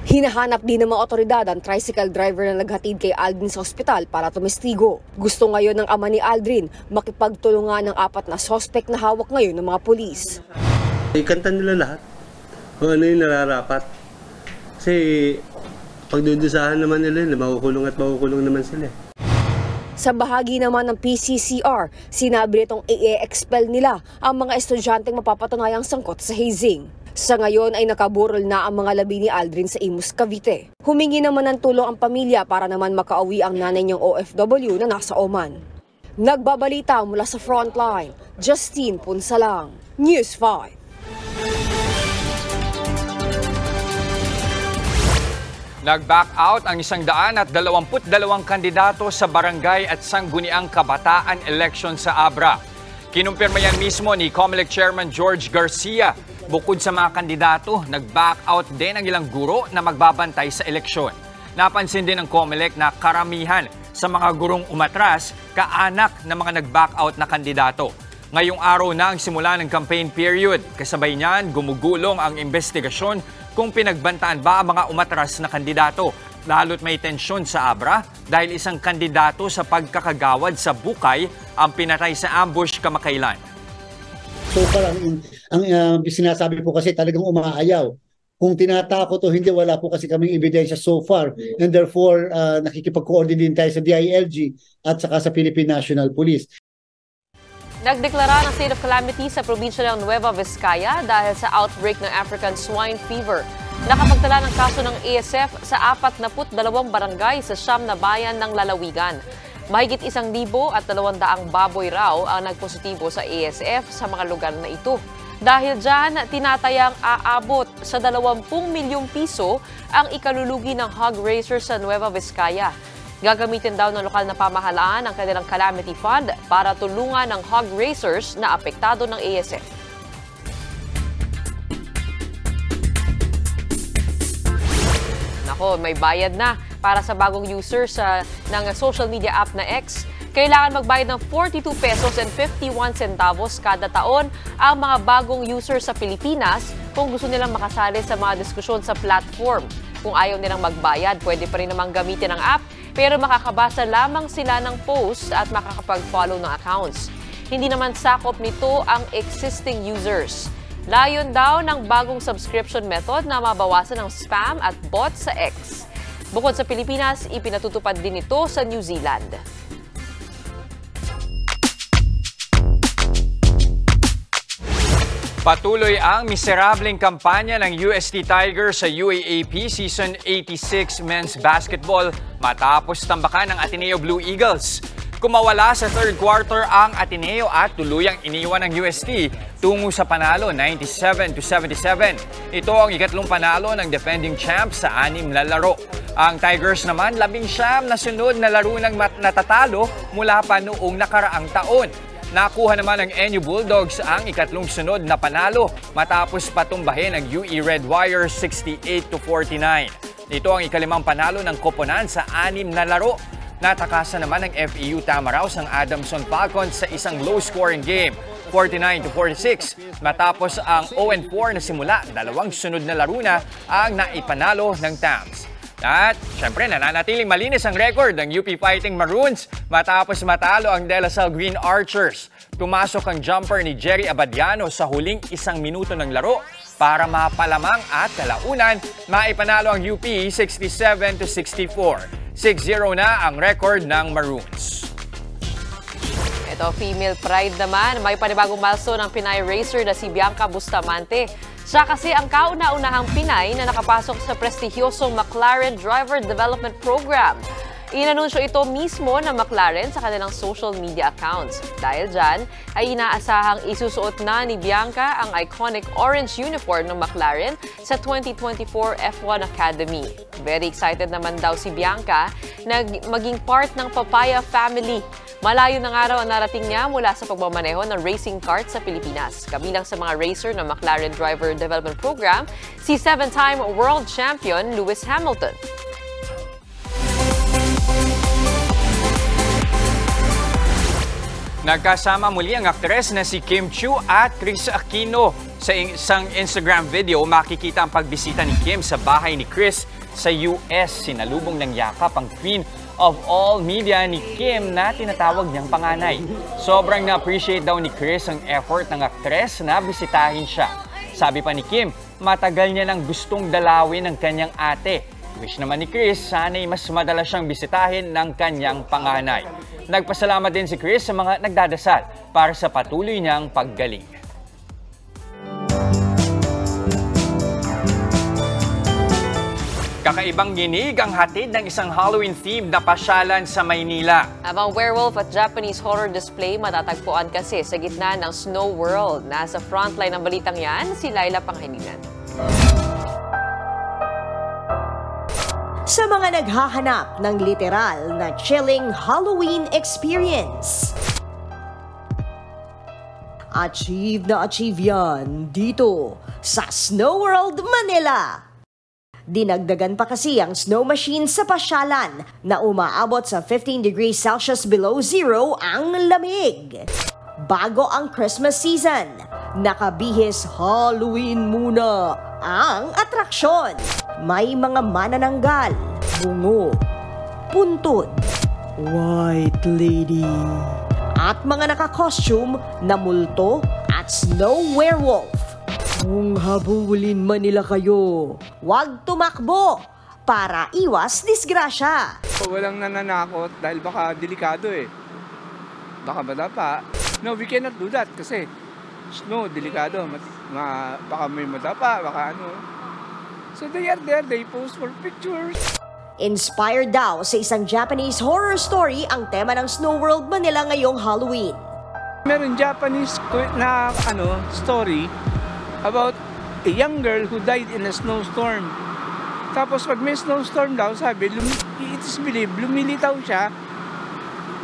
Hinahanap din ng mga otoridad ang tricycle driver na naghatid kay Aldrin sa ospital para tumestigo. Gusto ngayon ng ama ni Aldrin makipagtulungan ng 4 na suspect na hawak ngayon ng mga pulis. Ikanta nila lahat kung ano yung nararapat. Kasi pagdudusahan naman nila, makukulong at makukulong naman sila. Sa bahagi naman ng PCCR, sinabi nitong i-expel nila ang mga estudyanteng mapapatunayang sangkot sa hazing. Sa ngayon ay nakaburol na ang mga labi ni Aldrin sa Imus, Cavite. Humingi naman ng tulong ang pamilya para naman makauwi ang nanay niyang OFW na nasa Oman. Nagbabalita mula sa frontline, Justine Punsalang, News 5. Nag-back out ang 122 kandidato sa barangay at sangguniang kabataan election sa Abra. Kinumpirma yan mismo ni COMELEC Chairman George Garcia. Bukod sa mga kandidato, nag-back out din ang ilang guro na magbabantay sa eleksyon. Napansin din ng COMELEC na karamihan sa mga gurong umatras, kaanak ng mga nag-back out na kandidato. Ngayong araw na ang simula ng campaign period. Kasabay niyan, gumugulong ang investigasyon kung pinagbantaan ba ang mga umatras na kandidato. Lalo't may tensyon sa Abra dahil isang kandidato sa pagkakagawad sa Bukay ang pinatay sa ambush kamakailan. So far, ang sinasabi po kasi talagang umaayaw. Kung tinatakot o hindi, wala po kasi kaming ebidensya so far. And therefore, nakikipag-coordinate din tayo sa DILG at saka sa Philippine National Police. Nagdeklara ng state of calamity sa probinsya ng Nueva Vizcaya dahil sa outbreak ng African swine fever. Nakapagtala ng kaso ng ASF sa 42 barangay sa 9 na bayan ng lalawigan. Mahigit 1,200 baboy raw ang nagpositibo sa ASF sa mga lugar na ito. Dahil dyan, tinatayang aabot sa 20 milyong piso ang ikalulugi ng hog raiser sa Nueva Vizcaya. Gagamitin daw ng lokal na pamahalaan ang kanilang calamity fund para tulungan ng hog raisers na apektado ng ASF. Nako, may bayad na para sa bagong users ng social media app na X. Kailangan magbayad ng 42 pesos and 51 centavos kada taon ang mga bagong users sa Pilipinas kung gusto nilang makasali sa mga diskusyon sa platform. Kung ayaw nilang magbayad, pwede pa rin namang gamitin ang app, pero makakabasa lamang sila ng post at makakapag-follow ng accounts. Hindi naman sakop nito ang existing users. Layon daw ng bagong subscription method na mabawasan ng spam at bots sa X. Bukod sa Pilipinas, ipinatutupad din ito sa New Zealand. Patuloy ang miserableng kampanya ng UST Tigers sa UAAP Season 86 Men's Basketball matapos tambakan ng Ateneo Blue Eagles. Kumawala sa third quarter ang Ateneo at tuluyang iniwan ng UST tungo sa panalo 97-77. Ito ang ikatlong panalo ng defending champs sa 6 na laro. Ang Tigers naman 19 na sunod na laro ng natatalo mula pa noong nakaraang taon. Nakuha naman ng NU Bulldogs ang ikatlong sunod na panalo matapos patumbahin ang UE Red Wire 68-49. Ito ang ikalimang panalo ng Koponan sa 6 na laro. Natakasan naman ng FEU Tamaraws ang Adamson Falcons sa isang low-scoring game, 49-46. Matapos ang 0-4 na simula, 2 sunod na laro na ang naipanalo ng Tams. At syempre nananatiling malinis ang record ng UP Fighting Maroons matapos matalo ang De La Salle Green Archers. Tumasok ang jumper ni Jerry Abadiano sa huling 1 minuto ng laro para mapalamang at kalaunan maipanalo ang UP 67-64. 6-0 na ang record ng Maroons. Ito, female pride naman. May panibagong milestone ng Pinay racer na si Bianca Bustamante. Siya kasi ang kauna-unahang Pinay na nakapasok sa prestigyosong McLaren Driver Development Program. Inanunsyo ito mismo ng McLaren sa kanilang social media accounts. Dahil dyan, ay inaasahang isusuot na ni Bianca ang iconic orange uniform ng McLaren sa 2024 F1 Academy. Very excited naman daw si Bianca na maging part ng Papaya family. Malayo na nga raw ang narating niya mula sa pagmamaneho ng racing kart sa Pilipinas. Kabilang sa mga racer ng McLaren Driver Development Program, si 7-time world champion Lewis Hamilton. Nagkasama muli ang aktres na si Kim Chiu at Chris Aquino. Sa isang Instagram video, makikita ang pagbisita ni Kim sa bahay ni Chris sa US. Sinalubong ng yakap ang Queen of all media ni Kim na tinatawag niyang panganay. Sobrang na-appreciate daw ni Chris ang effort ng aktres na bisitahin siya. Sabi pa ni Kim, matagal niya nang gustong dalawin ng kanyang ate. Wish naman ni Chris, sana'y mas madalas siyang bisitahin ng kanyang panganay. Nagpasalamat din si Chris sa mga nagdadasal para sa patuloy niyang paggaling. Kakaibang ginig ang hatid ng isang Halloween-themed na pasyalan sa Maynila. Ang werewolf at Japanese horror display matatagpuan kasi sa gitna ng Snow World. Nasa frontline ng balitang yan, si Laila Pangheninan. Sa mga naghahanap ng literal na chilling Halloween experience, achieve na achieve yan dito sa Snow World, Manila. Dinagdagan pa kasi ang snow machine sa pasyalan na umaabot sa 15 degrees Celsius below zero ang lamig. Bago ang Christmas season, nakabihis Halloween muna ang atraksyon. May mga manananggal, bungo, puntod, white lady, at mga naka-costume na multo at snow werewolf. Kung habulin man nila kayo, huwag tumakbo para iwas disgrasya. Walang nananakot dahil baka delikado eh. Baka madapa. No, we cannot do that kasi snow, delikado. Baka may madapa, baka ano. So they are there, they pose for pictures. Inspired daw sa isang Japanese horror story ang tema ng Snow World Manila ngayong Halloween. Meron Japanese na story about a young girl who died in a snowstorm. Tapos pag may snowstorm daw, sabi, it is believed, lumilitaw siya,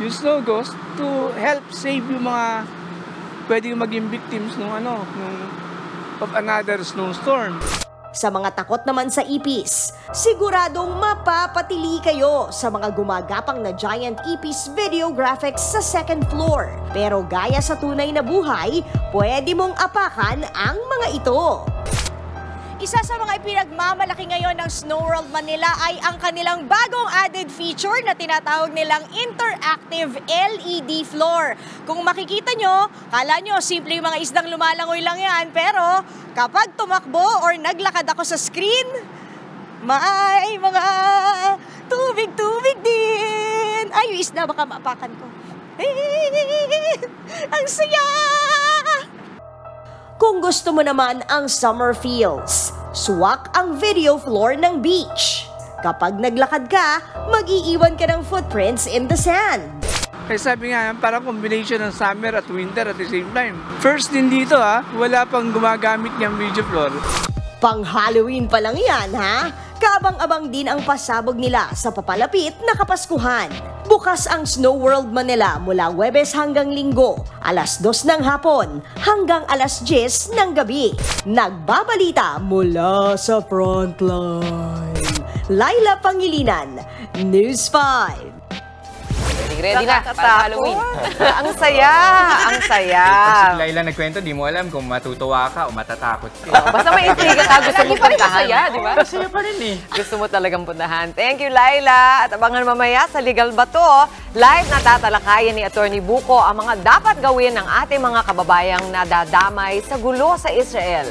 yung snow ghost, to help save yung mga pwedeng maging victims of another snowstorm. Sa mga takot naman sa ipis, siguradong mapapatili kayo sa mga gumagapang na giant ipis video graphics sa second floor. Pero gaya sa tunay na buhay, pwede mong apakan ang mga ito. Isa sa mga ipinagmamalaki ngayon ng Snow World Manila ay ang kanilang bagong added feature na tinatawag nilang interactive LED floor. Kung makikita nyo, kala nyo simple yung mga isdang lumalangoy lang yan, pero kapag tumakbo or naglakad ako sa screen, may mga tubig-tubig din. Ay, yung isda baka maapakan ko. Ang saya! Kung gusto mo naman ang summer feels, suwak ang video floor ng beach. Kapag naglakad ka, mag-iiwan ka ng footprints in the sand. Kaya sabi nga, parang combination ng summer at winter at the same time. First din dito wala pang gumagamit niyang video floor. Pang Halloween pa lang yan Kabang-abang din ang pasabog nila sa papalapit na Kapaskuhan. Bukas ang Snow World Manila mula Huwebes hanggang Linggo, alas 2 ng hapon hanggang alas 10 ng gabi. Nagbabalita mula sa frontline. Laila Pangilinan, News 5. Ready na para Halloween. Ang saya! Ang saya! Pag si Laila nagkwento, di mo alam kung matutuwa ka o matatakot ka. Basta may intriga ka, gusto mo puntahan. Di ba? Masaya pa rin eh. Gusto mo talagang puntahan. Thank you, Laila. At abangan mamaya sa Legal Bato, live na tatalakayan ni Atty. Buko ang mga dapat gawin ng ating mga kababayang nadadamay sa gulo sa Israel.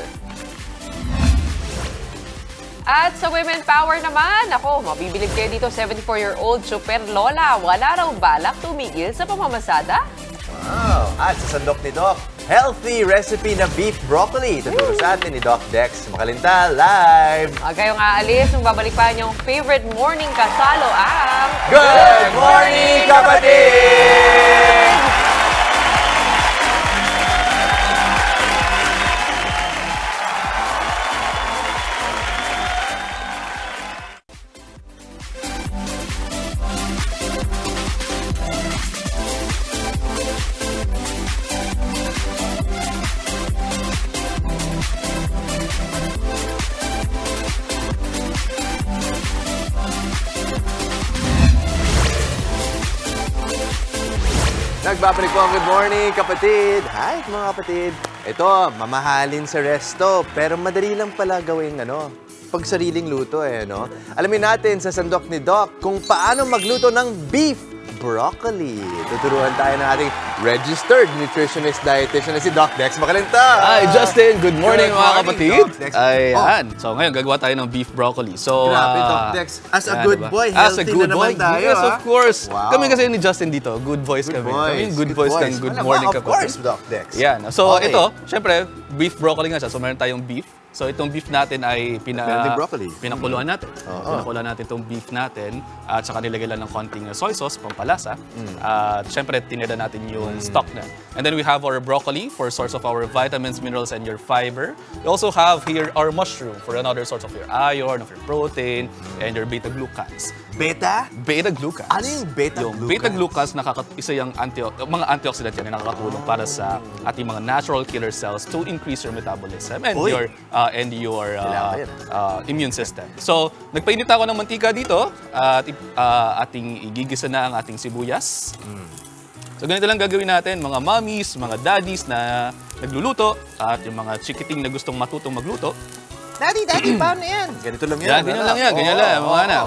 At sa Women Power naman, mabibilib kayo dito, 74-year-old super lola. Wala raw balak tumigil sa pamamasada. Wow! At sa sandok ni Doc, healthy recipe na beef broccoli. Tuturo sa atin ni Doc Dex Makalinta live. Huwag kayong aalis, nung babalik pa niyong favorite morning kasalo ang... Good morning, kapatid! Nagbabalik po ang Good Morning, kapatid. Hi, mga kapatid. Ito, mamahalin sa resto, pero madali lang pala gawin, pag sariling luto, no? Alamin natin sa sandok ni Doc kung paano magluto ng beef broccoli. Tuturuan tayo ng ating registered nutritionist dietitian na si Doc Dex Macalinta. Hi, Justin. Good morning, mga kapatid. Doc Dex. Ayan. So, ngayon, gagawa tayo ng beef broccoli. So, grabe, Doc Dex. As a good boy, healthy na naman tayo. Yes, of course. Wow. Kami kasi ni Justin dito, good boys kami. Kami good boys ng Good Morning, kapatid. Of course, Doc Dex. Yan. So, ito, syempre, beef broccoli nga siya. So, meron tayong beef. So, itong beef natin ay pinakuluan natin. Pinakuluan natin itong beef natin at saka nilagay lang ng konting soy sauce, pampalasa. At syempre, tinira natin yung stock na. And then we have our broccoli for source of our vitamins, minerals, and your fiber. We also have here our mushroom for another source of your iron, of your protein, and your beta-glucans. Beta-glucans. Ano yung beta-glucans? Yung beta-glucans, isa yung mga antioxidant yan na nakakatulong para sa ating mga natural killer cells to increase your metabolism and your immune system. So, nagpainit ako ng mantika dito at ating igigisa na ang ating sibuyas. So, ganito lang gagawin natin, mga mommies, mga daddies na nagluluto at yung mga chikiting na gustong matutong magluto. Daddy, paano yan? Ganito lang yan. Ganyan lang. Mga anak,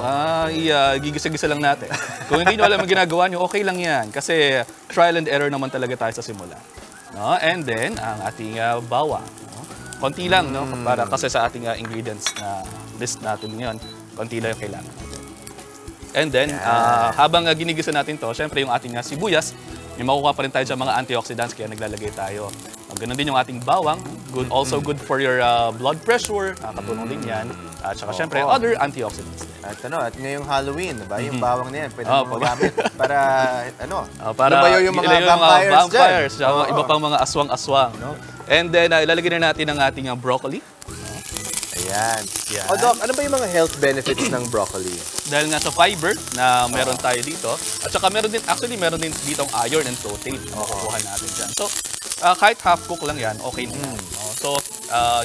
gigisa-gisa lang natin. Kung hindi nyo alam ang ginagawa nyo, okay lang yan. Kasi trial and error naman talaga tayo sa simula. No? And then, ang ating bawang. No? Konti lang, no? Para kasi sa ating ingredients na list natin ngayon, konti lang yung kailangan natin. And then, habang ginigisa natin to, syempre yung ating sibuyas, may makukuha pa rin tayo sa mga antioxidants, kaya naglalagay tayo. Ganun din yung ating bawang, also good for your blood pressure, nakakatulong din yan. At saka syempre, other antioxidants din. At ngayong Halloween, yung bawang na yan, pwede mo magamit para, para lumayo yung mga vampires dyan. Iba pang mga aswang-aswang. No? And then, ilalagay na natin ang ating broccoli. Ayan. Doc, ano ba yung mga health benefits ng broccoli? Dahil nga sa fiber na meron tayo dito, at saka meron din ditong iron and protein na makukuha natin dyan. So, kahit half-cook lang yan, okay na yan. So,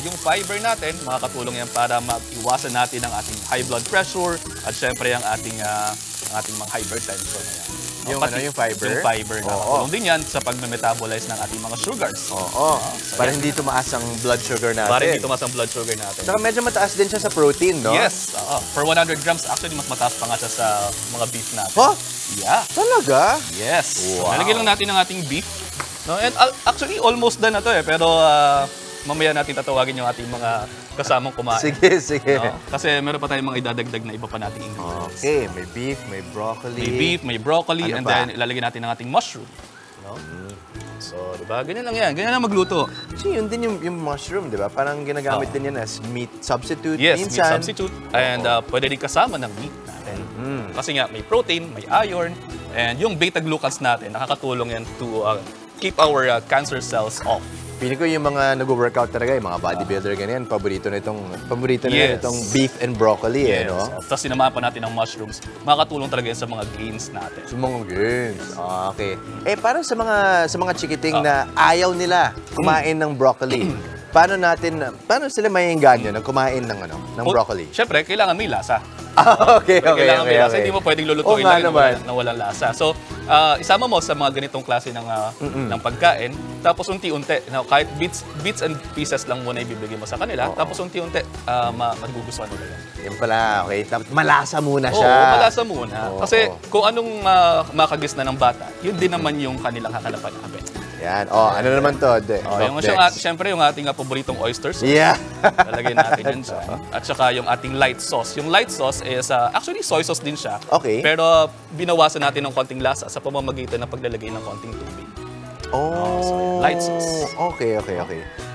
yung fiber natin, makakatulong yan para mag-iwasan natin ang ating high blood pressure at syempre ang ating mga hypertension. Yung fiber? Yung fiber. Nakakatulong din yan sa pag-metabolize ng ating mga sugars. Para hindi tumaas ang blood sugar natin. Para hindi tumaas ang blood sugar natin. Saka medyo mataas din siya sa protein, no? Yes. For 100 grams, actually, mas mataas pa nga siya sa mga beef natin. Yeah. Talaga? Yes. Wow. Nalagay lang natin ang ating beef. No? And actually, almost done na to pero mamaya natin tatawagin yung ating mga kasamang kumain. Sige. No? Kasi meron pa tayong mga idadagdag na iba pa nating ingredients. Okay, may beef, may broccoli. May beef, may broccoli, and then ilalagay natin ang ating mushroom. No? So, diba? Ganyan lang yan. Ganyan lang magluto. So, yun din yung mushroom, diba? Parang ginagamit din yan as meat substitute. Yes, meat substitute. And pwede rin kasama ng meat natin. Kasi nga, may protein, may iron, and yung beta-glucans natin, nakakatulong yan to keep our cancer cells off. Pili ko yung mga nag-workout talaga, yung mga bodybuilder ganyan, paborito na itong beef and broccoli, no? Tapos sinamahan pa natin ng mushrooms, makakatulong talaga yan sa mga gains natin. Sa mga gains? Okay. Parang sa mga chikiting na ayaw nila kumain ng broccoli, paano sila maiengganyo na kumain ng broccoli? Siyempre, kailangan may lasa. Okay. Kasi hindi mo pwedeng lulutuin lang na walang lasa. So, isama mo sa mga ganitong klase ng pagkain, tapos unti-unti, kahit bits and pieces lang muna ibibigay mo sa kanila, tapos unti-unti, magugustuhan nila yan. Yan pala, okay. Malasa muna siya. Oo, malasa muna. Kasi kung anong makagis na ng bata, yun din naman yung kanilang kakalapan natin. Yan. Ano naman to? Siyempre, yung ating paboritong oysters. Yeah. Lalagay natin yan siya. At saka yung ating light sauce. Yung light sauce is, actually, soy sauce din siya. Okay. Pero binawasan natin ng konting lasa sa pamamagitan ng paglalagay ng konting tubig. So, light sauce. Okay.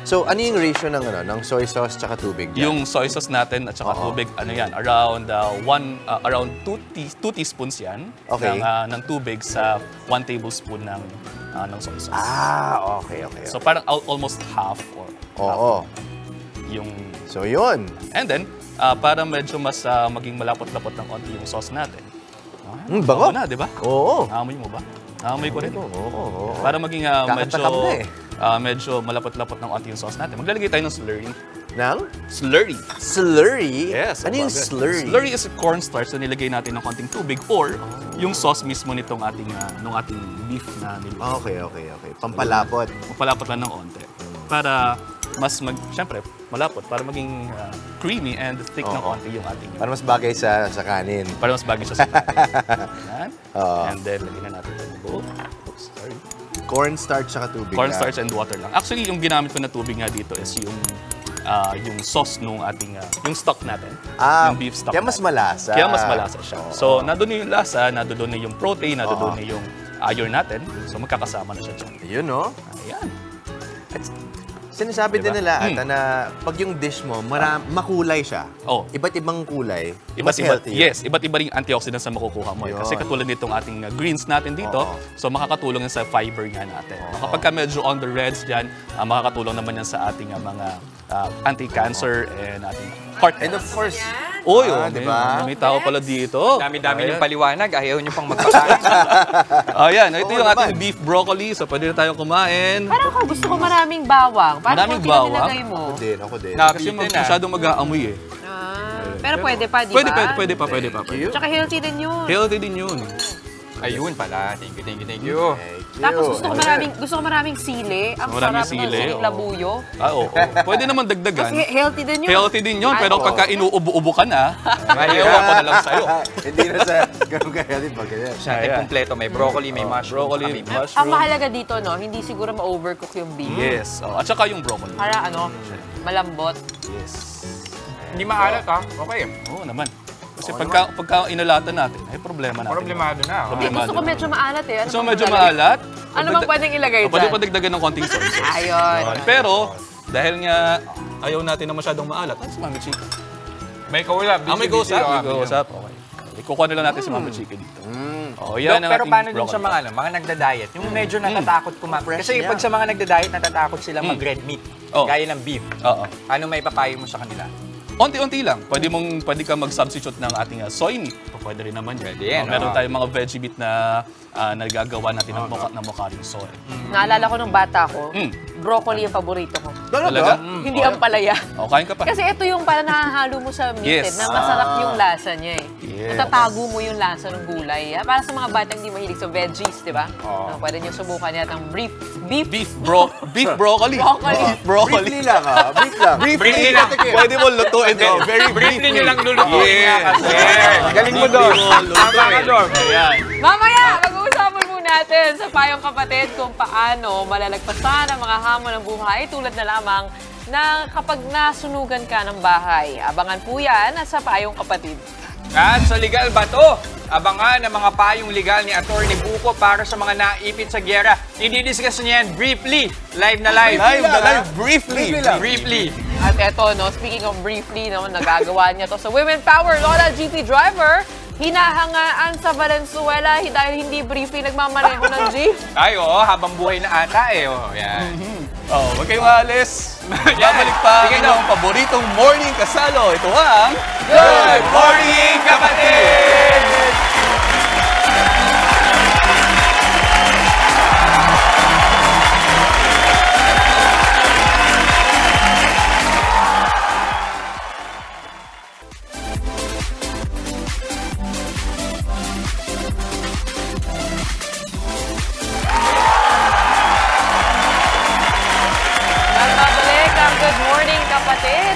So, ano yung ratio ng soy sauce tsaka tubig? Yung soy sauce natin at saka tubig, around 2 teaspoons yan ng tubig sa 1 tablespoon ng soy sauce. Okay. So, parang almost half or half. So, yun. And then, para medyo mas maging malapot-lapot ng konti yung sauce natin. Bango na, di ba? Oo. Naamoy mo ba? Naamoy ko rin. Oo. Para maging medyo malapot-lapot ng konti yung sauce natin. Maglalagay tayo ng slurry. Ng? Slurry. Slurry? Yes. Ano yung bagay. slurry? Slurry is a cornstarch na nilagay natin ng konting tubig or yung sauce mismo nitong ating beef na niluto. Okay. Pampalapot. Pampalapot lang ng onte. Para mas siyempre, malapot. Para maging creamy and thick ng konti yung ating... Para mas bagay sa kanin. Para mas bagay sa kanin. And then, lagyan na natin ito ng bowl. Oops, sorry. Cornstarch saka tubig. Cornstarch and water lang. Actually, yung ginamit ko na tubig nga dito is yung sauce nung ating, yung stock natin. Yung beef stock Kaya mas malasa. Kaya mas malasa siya. So, nandun yung lasa, nandun na yung protein, nandun na yung iron natin. So, magkakasama na siya dyan. Ayun, no? Ayan. Sinasabi din nila ata na pag yung dish mo, makulay siya. Iba't ibang kulay. Mas healthy. Yes, iba't iba rin antioxidants na makukuha mo. Kasi katulad nitong ating greens natin dito, so makakatulong yan sa fiber nga natin. Kapag ka medyo on the reds dyan, makakatulong naman yan sa ating mga anti-cancer and ating heart health. And of course, diba? May tao pala dito. Dami-dami yung paliwanag. Ayaw nyo pang magpakain. Ayan, ito yung ating beef broccoli. So, pwede na tayong kumain. Parang ako gusto ko maraming bawang. Maraming bawang? Nilagay mo? Ako din. Kasi masyadong mag-aamoy eh. Pero pwede pa, di ba? Pwede pa. Tsaka healthy din yun. Healthy din yun. Ayun pala. Thank you. Tapos gusto ko maraming sili. Ang sarap ng siling labuyo. Oo. Pwede naman dagdagan. Kasi healthy din yun. Healthy din yun. Pero pagka inuubo-ubo ka na, ayaw ko na lang sa'yo. Hindi na sa ganun ka-healthy pag ganyan. Sa ating kompleto, may broccoli, may mushroom. Ang mahalaga dito, no, hindi siguro ma-overcook yung beef. Yes. At saka yung broccoli. Para malambot. Yes. Hindi maalat Okay. Oo naman. Kasi pagka inalatan natin, ay problema natin. Problemado na. Gusto ko medyo maalat eh. Gusto ko medyo maalat? Ano bang pwedeng ilagay dyan? Pwede pa dagdagan ng konting soy sauce. Ayun. Pero, dahil nga ayaw natin na masyadong maalat, si Mami Chika. May kausap. May kausap. Okay. Kukuha na lang natin si Mami Chika dito. Pero paano dun sa mga nagda-diet? Yung medyo natatakot kumain. Kasi pag sa mga nagda-diet, natatakot sila mag-red meat. Gaya ng beef. Ano may papayo mo sa kanila? Unti-unti lang. Pwede ka mag-substitute ng ating soy meat. Pwede rin naman yan. Meron tayong mga veggie meat na nagagawa natin ng mokaring soy. Naalala ko nung bata ko, broccoli yung paborito ko. Talaga? Hindi ang palaya. Kain ka pa. Kasi ito yung parang nakahalo mo sa meat na masarap yung lasa niya eh. Natatago mo yung lasa ng gulay. Para sa mga batang hindi mahilig sa veggies, di ba? Pwede nyo subukan yata ng beef broccoli. Briefly lang Briefly lang. Pwede mo lutuin. Very briefly nyo lang lulutuin nga kasi. Galing mo doon. Tama ka doon. Mamaya, mag-uusapan muna natin sa Payong Kapatid kung paano malalagpasan ang mga hamon ng buhay tulad na lamang na kapag nasunugan ka ng bahay. Abangan po yan sa Payong Kapatid. At sa Legal Bato, abangan ang mga payong legal ni Atty. Buko para sa mga naipit sa gyera. I-discuss niya yan briefly. Live na live. Briefly. At eto, speaking of briefly, nagagawa niya to sa Women Power Lola GP driver. Hinahangaan sa Valenzuela dahil hindi briefly nagmamaneho ng jeep. Ay, habang buhay na ata eh. Yan. Huwag kayong alis. Babalik pa ang paboritong morning kasalo. Ito ang Good Morning Kapatid!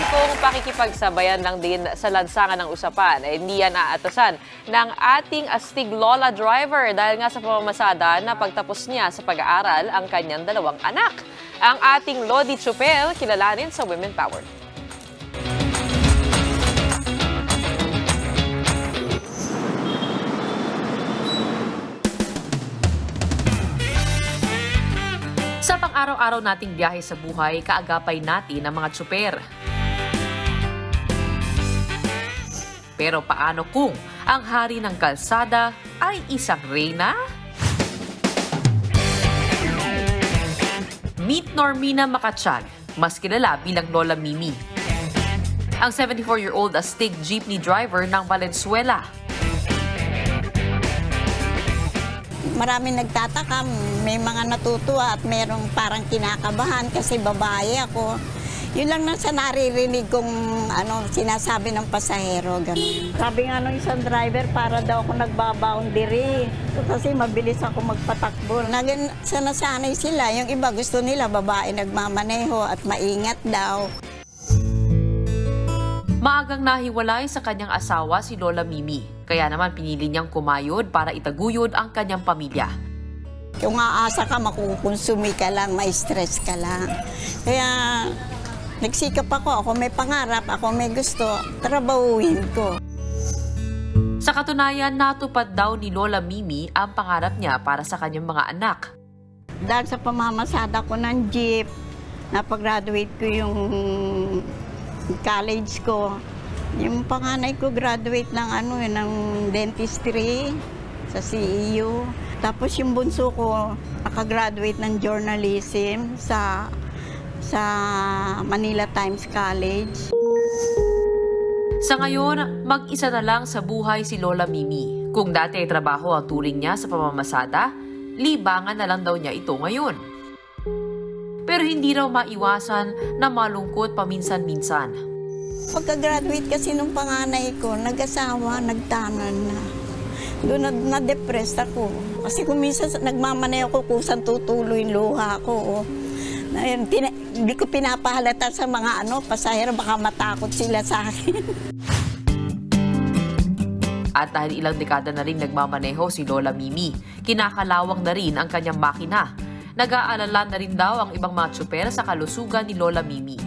Kung pakikipagsabayan lang din sa lansangan ng usapan, hindi yan aatasan ng ating astig Lola driver dahil nga sa pamamasada na pagtapos niya sa pag-aaral ang kanyang 2 anak. Ang ating Lodi Chupel, kilalanin sa Women Power. Sa pang-araw-araw nating biyahe sa buhay, kaagapay natin ang mga tsuper. Pero paano kung ang hari ng kalsada ay isang reyna? Meet Normina Makatsyag, mas kilala bilang Lola Mimi. Ang 74-year-old astig jeepney driver ng Valenzuela. Maraming nagtataka, may mga natutuwa at merong parang kinakabahan kasi babae ako. Yun lang nasa naririnig kong sinasabi ng pasahero, ganun. Sabi nga nung isang driver, para daw ako nagbaboundary. Kasi mabilis ako magpatakbo. Sanasanay sila. Yung iba gusto nila, babae nagmamaneho at maingat daw. Maagang nahiwalay sa kanyang asawa si Lola Mimi. Kaya naman pinili niyang kumayod para itaguyod ang kanyang pamilya. Kung aasa ka, makukonsumi ka lang, may stress ka lang. Kaya nagsikap ako may pangarap, ako may gusto, trabahuin ko. Sa katunayan, natupad daw ni Lola Mimi ang pangarap niya para sa kanyang mga anak. Dahil sa pamamasada ko ng jeep, napag-graduate ko yung college ko. Yung panganay ko graduate ng dentistry sa CEU. Tapos yung bunso ko nakagraduate ng journalism sa Manila Times College. Sa ngayon, mag-isa na lang sa buhay si Lola Mimi. Kung dati trabaho ang turing niya sa pamamasada, libangan na lang daw niya ito ngayon. Pero hindi raw maiwasan na malungkot paminsan-minsan. Pagka-graduate kasi nung panganay ko, nag-asawa, nagtanan na. Doon na-depressed ako. Kasi kung minsan nagmamanay ako kusang tutuloy yung luha ko. Hindi ko pinapahalata sa mga pasahero, baka matakot sila sa akin. At dahil ilang dekada na rin nagmamaneho si Lola Mimi, kinakalawang na rin ang kanyang makina. Nag-aalala na rin daw ang ibang mga tsuper sa kalusugan ni Lola Mimi.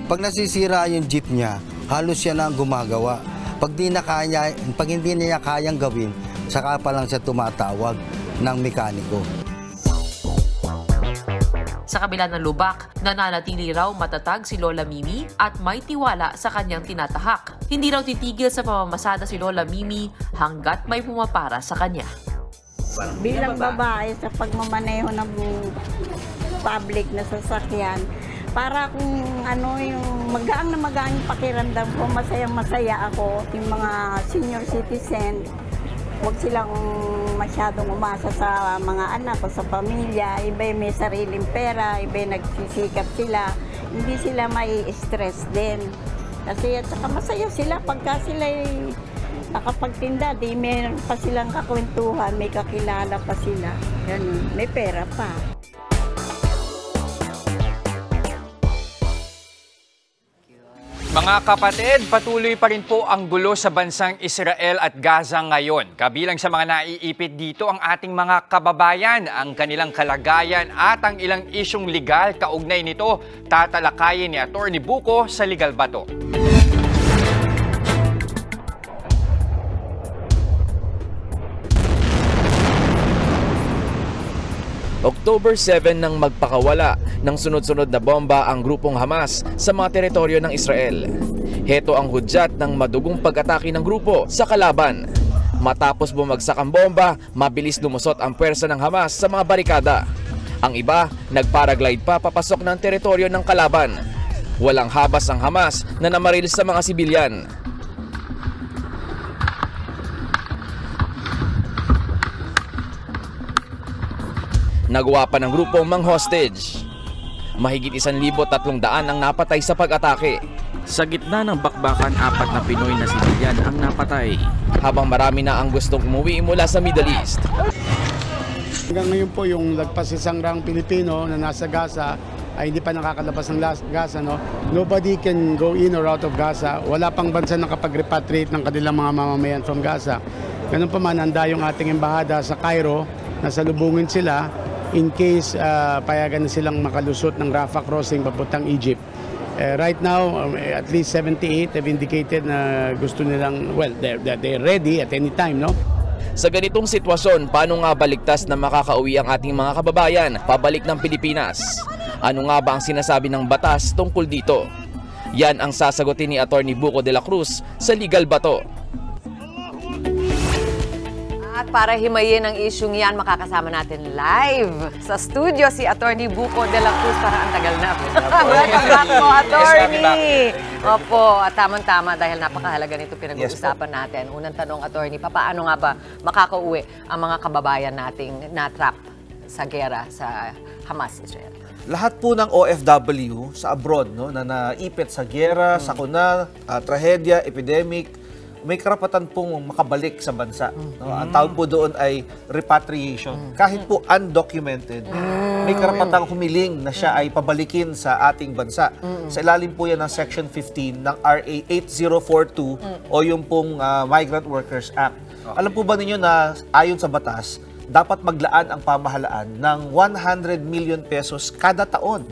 Pag nasisira yung jeep niya, halos siya na ang gumagawa. Pag hindi niya kayang gawin, saka pa lang siya tumatawag ng mekaniko. Sa kabila ng lubak, nananatili raw matatag si Lola Mimi at may tiwala sa kanyang tinatahak. Hindi raw titigil sa pamamasada si Lola Mimi hanggat may pumapara sa kanya. Bilang babae sa pagmamaneho ng public na sasakyan, para kung yung magaan na magaan yung pakiramdam ko, masayang-masaya ako. Yung mga senior citizen, huwag silang masyadong umasa sa mga anak o sa pamilya. Iba may sariling pera, iba nagsisikap sila. Hindi sila may stress din. Kasi at saka masaya sila pagka sila nakapagtinda, di meron pa silang kakwentuhan, may kakilala pa sila. Ganun, may pera pa. Mga kapatid, patuloy pa rin po ang gulo sa bansang Israel at Gaza ngayon. Kabilang sa mga naiipit dito ang ating mga kababayan, ang kanilang kalagayan at ang ilang isyong legal kaugnay nito, tatalakayin ni Atty. Buko sa Legal Bato. October 7 nang magpakawala ng sunod-sunod na bomba ang grupong Hamas sa mga teritoryo ng Israel. Heto ang hudyat ng madugong pag-atake ng grupo sa kalaban. Matapos bumagsak ang bomba, mabilis lumusot ang pwersa ng Hamas sa mga barikada. Ang iba, nagparaglide pa papasok ng teritoryo ng kalaban. Walang habas ang Hamas na namaril sa mga sibilyan. Nagawa pa ng grupo mang-hostage. Mahigit 1,300 ang napatay sa pag-atake. Sa gitna ng bakbakan, 4 na Pinoy na sibilyan ang napatay. Habang marami na ang gustong umuwi mula sa Middle East. Hanggang ngayon po yung lagpas isang raang Pilipino na nasa Gaza ay hindi pa nakakalabas ng Gaza. No? Nobody can go in or out of Gaza. Wala pang bansa nakapag-repatriate ng kanilang mga mamamayan from Gaza. Ganun pa man, handa yung ating embahada sa Cairo na salubungin sila in case payagan na silang makalusot ng Rafah crossing papuntang Egypt. Right now, at least 78 have indicated na gusto nilang, well, they're ready at any time, no? Sa ganitong sitwasyon, paano nga baligtas na makakauwi ang ating mga kababayan pabalik ng Pilipinas? Ano nga ba ang sinasabi ng batas tungkol dito? Yan ang sasagutin ni Atty. Buko de la Cruz sa Legal Bato. At para himayin ang isyung yan, makakasama natin live sa studio si Atty. Buko de la Cruz. Parang ang tagal na. Welcome back po, Atty. Opo, at tamang-tama dahil napakahalaga nito pinag-uusapan natin. Unang tanong, Atty. Paano nga ba makakauwi ang mga kababayan nating na-trap sa gera sa Hamas, Israel? lahat po ng OFW sa abroad, no, na naipit sa giyera, sakuna, trahedya, epidemic, may karapatan pong makabalik sa bansa. No? Ang tawag po doon ay repatriation. Kahit po undocumented, may karapatang humiling na siya ay pabalikin sa ating bansa. Sa ilalim po yan ng Section 15 ng RA 8042 o yung pong Migrant Workers Act. Alam po ba ninyo na ayon sa batas, dapat maglaan ang pamahalaan ng 100 million pesos kada taon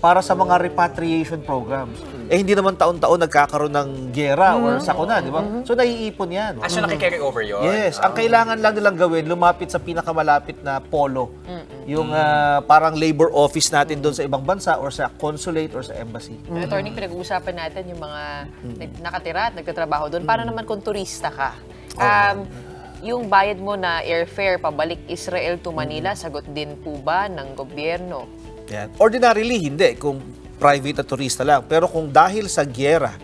para sa mga repatriation programs. Hindi naman taon-taon nagkakaroon ng giyera or sakuna, di ba? So, naiipon yan. So, nakikarry over yun? Yes. Ang kailangan lang nilang gawin, lumapit sa pinakamalapit na polo. Yung parang labor office natin doon sa ibang bansa or sa consulate or sa embassy. Attorney, pinag-uusapan natin yung mga nakatira at nagtatrabaho doon. Para naman kung turista ka. Yung bayad mo na airfare pabalik Israel to Manila, sagot din po ba ng gobyerno? Yan. Ordinarily, hindi. Kung private at turista lang. Pero kung dahil sa giyera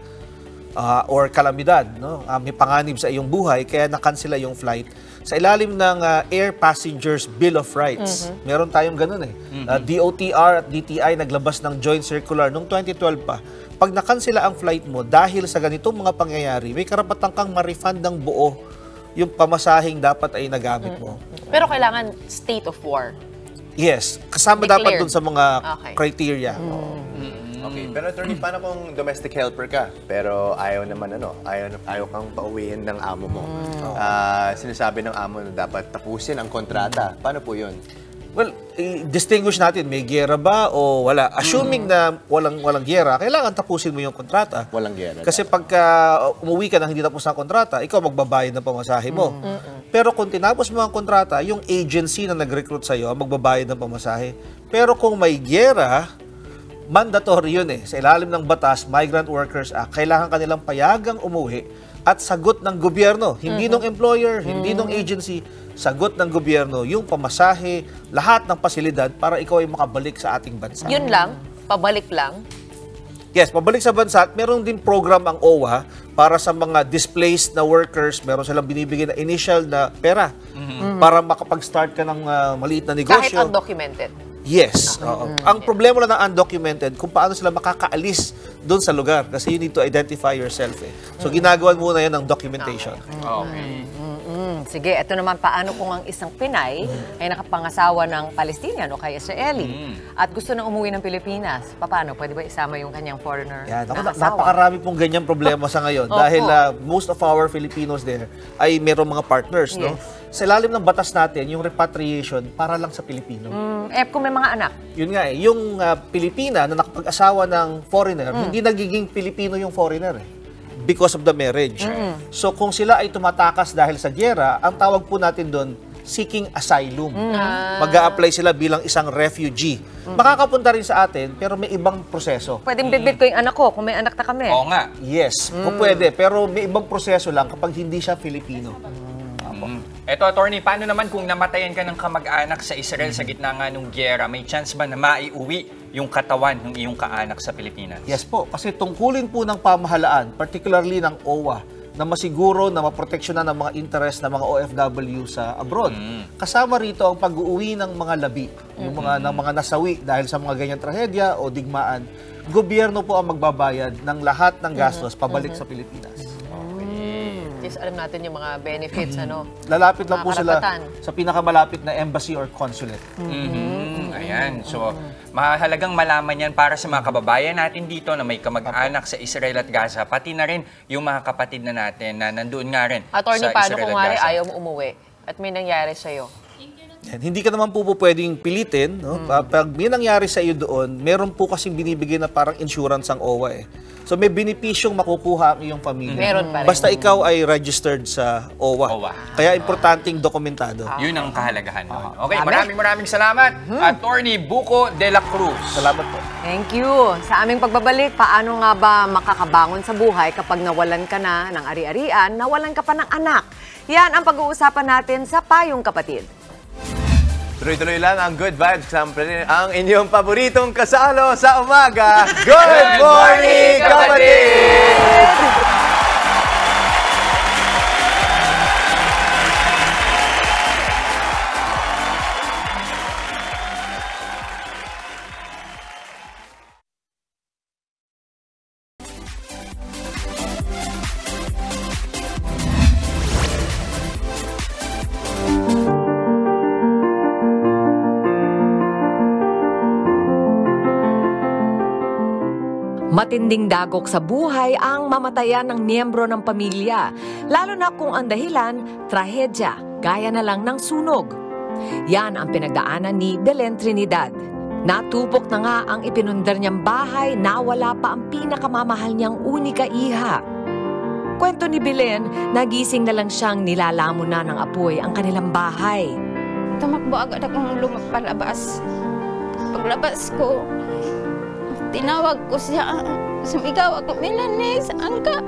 or kalamidad, no, may panganib sa iyong buhay, kaya nakansela yung flight, sa ilalim ng Air Passengers Bill of Rights, meron tayong ganun eh. DOTR at DTI naglabas ng joint circular noong 2012 pa. Pag nakansela ang flight mo dahil sa ganitong mga pangyayari, may karapatan kang ma-refund ng buo yung pamasahing dapat ay nagamit mo. Pero kailangan state of war. Yes. Kasama dapat dun sa mga criteria. Okay, pero attorney, paano kung domestic helper ka? Pero ayaw naman ayaw kang pauwiin ng amo mo. Sinasabi ng amo na dapat tapusin ang kontrata. Paano po yun? Well, distinguish natin, may giyera ba o wala. Assuming na walang giyera, kailangan tapusin mo yung kontrata. Walang giyera. Kasi pagka umuwi ka na hindi tapos ang kontrata, ikaw magbabayad ng pamasahe mo. Pero kung tinapos mo ang kontrata, yung agency na nag-recruit sa'yo, magbabayad ng pamasahe. Pero kung may giyera, mandatory yun eh. Sa ilalim ng batas, Migrant Workers Act, kailangan kanilang payagang umuwi at sagot ng gobyerno. Hindi ng employer, hindi ng agency, sagot ng gobyerno yung pamasahe, lahat ng pasilidad para ikaw ay makabalik sa ating bansa. Yun lang? Pabalik lang? Yes, pabalik sa bansa at meron din program ang OWA para sa mga displaced na workers. Meron silang binibigyan na initial na pera para makapag-start ka ng maliit na negosyo. Kahit undocumented? Yes. Ang problema lang ng undocumented, kung paano sila makakaalis doon sa lugar. Kasi you need to identify yourself eh. So ginagawan muna yan ng documentation. Okay. Sige, ito naman, paano kung ang isang Pinay ay nakapangasawa ng Palestinian o kaya Israeli at gusto na umuwi ng Pilipinas? Paano? Pwede ba isama yung kanyang foreigner Yan. na asawa? Napakarami pong ganyang problema sa ngayon. Dahil most of our Filipinos there ay mayroong mga partners. No? Sa ilalim ng batas natin, yung repatriation para lang sa Pilipino. Kung may mga anak? Yun nga eh. Yung Pilipina na nakapag-asawa ng foreigner, hindi nagiging Pilipino yung foreigner eh. Because of the marriage. So kung sila ay tumatakas dahil sa giyera, ang tawag po natin doon, seeking asylum. Mag-a-apply sila bilang isang refugee. Makakapunta rin sa atin, pero may ibang proseso. Pwedeng bibit ko yung anak ko kung may anak na kami. Oo nga. Yes, kung pwede. Pero may ibang proseso lang kapag hindi siya Filipino. Eto, attorney, paano naman kung namatayan ka ng kamag-anak sa Israel sa gitna nga ng giyera? May chance ba na maiuwi yung katawan ng iyong kaanak sa Pilipinas? Yes po, kasi tungkulin po ng pamahalaan, particularly ng OWA, na masiguro na maproteksyonan ng mga interest ng mga OFW sa abroad. Kasama rito ang pag-uwi ng mga labi, yung ng mga nasawi dahil sa mga ganyang trahedya o digmaan. Gobyerno po ang magbabayad ng lahat ng gastos pabalik sa Pilipinas. Yes, alam natin yung mga benefits, Lalapit lang po sila sa pinakamalapit na embassy or consulate. Ayan. So, mahalagang malaman yan para sa mga kababayan natin dito na may kamag-anak sa Israel at Gaza, pati na rin yung mga kapatid na natin na nandoon nga rin Attorney, sa paano Israel kung at Gaza. ayaw mo umuwi at may nangyari sa'yo? Hindi ka naman po pwedeng pilitin. No? Pag may nangyari sa iyo doon, meron po kasing binibigay na parang insurance ang OWA eh. So may benepisyong makukuha ang iyong pamilya. Meron pa rin. Basta ikaw ay registered sa OWA. Kaya importanteng dokumentado. Yun ang kahalagahan nun. Okay, maraming salamat. Attorney Buko de la Cruz. Salamat po. Thank you. Sa aming pagbabalik, paano nga ba makakabangon sa buhay kapag nawalan ka na ng ari-arian, nawalan ka pa ng anak? Yan ang pag-uusapan natin sa Payong Kapatid. Tuloy-tuloy lang ang good vibes. Kasama rin ang inyong paboritong kasalo sa umaga. Good morning, kapatid! Matinding dagok sa buhay ang mamatayan ng miyembro ng pamilya, lalo na kung ang dahilan, trahedya, gaya na lang ng sunog. Yan ang pinagdaanan ni Belen Trinidad. Natupok na nga ang ipinundar niyang bahay, nawala pa ang pinakamamahal niyang unika iha. Kwento ni Belen, nagising na lang siyang nilalamon na ng apoy ang kanilang bahay. Tumakbo agad akong lumapalabas. Paglabas ko, tinawag ko siya. Sumigaw ako, Melanie, saan ka?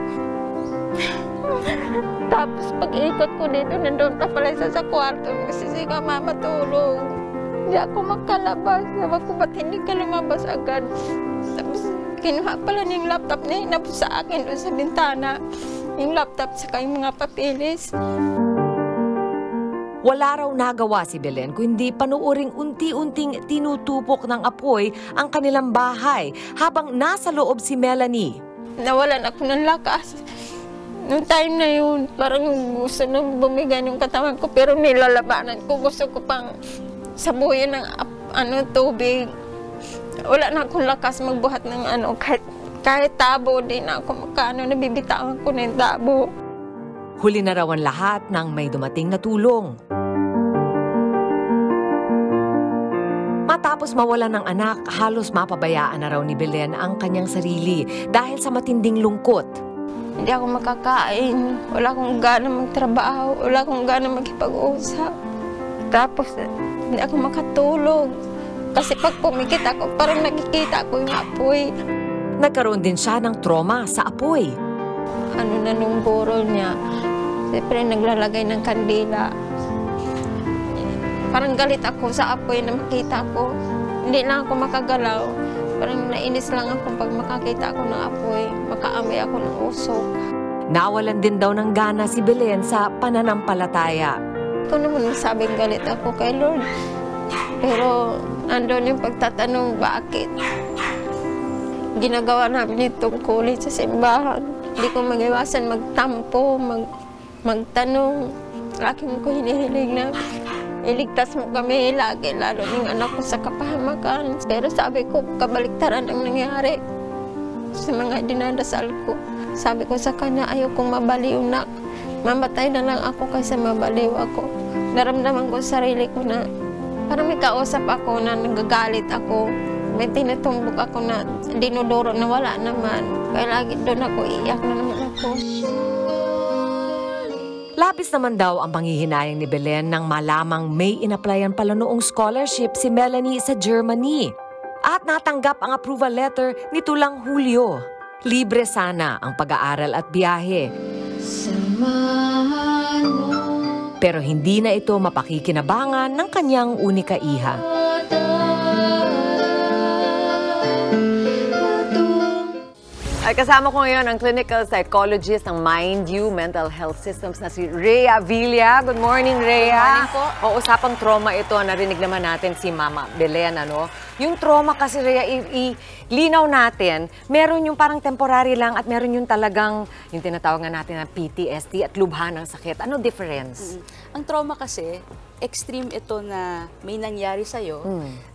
Tapos pag-ikot ko dito, nandun pa pala sa kwarto. Kasi ka, mama, tulong. Hindi ako makalabas. Sabi ko, ba't hindi ka lumabas agad? Tapos kinuha pala niyang laptop na hinapos sa akin doon sa bintana. Yung laptop sa yung mga papeles. Wala raw nagawa si Belen kundi panuuring unti-unting tinutupok ng apoy ang kanilang bahay habang nasa loob si Melanie. Nawalan ako ng lakas. Noong time na yun, parang gusto nang bumigan yung katawan ko pero nilalabanan ko. Gusto ko pang sabuyan ng tubig. Wala na akong lakas magbuhat ng kahit tabo din ako nabibitawan ko ng tabo. Huli na raw ang lahat nang may dumating na tulong. Matapos mawalan ng anak, halos mapabayaan na raw ni Belen ang kanyang sarili dahil sa matinding lungkot. Hindi ako makakain, wala akong gana magtrabaho, wala akong gana makipag-usap. Tapos hindi ako makatulog kasi pag pumikit ako, parang nakikita ko yung apoy. Nagkaroon din siya ng trauma sa apoy. Nung burol niya, siyempre naglalagay ng kandila. Parang galit ako sa apoy na makita ko. Hindi lang ako makagalaw. Parang nainis lang ako pag makakita ako ng apoy. Makaamoy ako ng usok. Nawalan din daw ng gana si Belen sa pananampalataya. Ito naman sabing galit ako kay Lord. Pero nandun yung pagtatanong bakit. Ginagawa namin itong kulit sa simbahan. Hindi ko mag-iwasan magtampo, magtanong. Lagi mo ko hinihiling na iligtas mo kami lagi, lalo ng anak ko sa kapahamakan. Pero sabi ko, kabaliktaran ang nangyari sa mga dinadasal ko. Sabi ko sa kanya, ayaw kong mabaliw na. Mamatay na lang ako kaysa mabaliw ako. Naramdaman ko sa sarili ko na parang may kausap ako na nagagalit ako. May tinutumbok ako na dinuduro na wala naman. Kaya lagi doon ako, iiyak na naman ako. Labis naman daw ang panghihinayang ni Belen nang malamang may inaplayan pala noong scholarship si Melanie sa Germany. At natanggap ang approval letter nito lang Hulyo. Libre sana ang pag-aaral at biyahe. Pero hindi na ito mapakikinabangan ng kanyang unika iha. Ay, kasama ko ngayon ang clinical psychologist ng MindU Mental Health Systems na si Rhea Villa. Good morning, Rhea. Good morning po. O, usapang trauma ito. Narinig naman natin si Mama Belen, ano? Yung trauma kasi, Rhea, linaw natin, meron yung parang temporary lang at meron yung talagang, yung tinatawag nga natin na PTSD at lubha ng sakit. Ano difference? Ang trauma kasi, extreme ito na may nangyari sa'yo.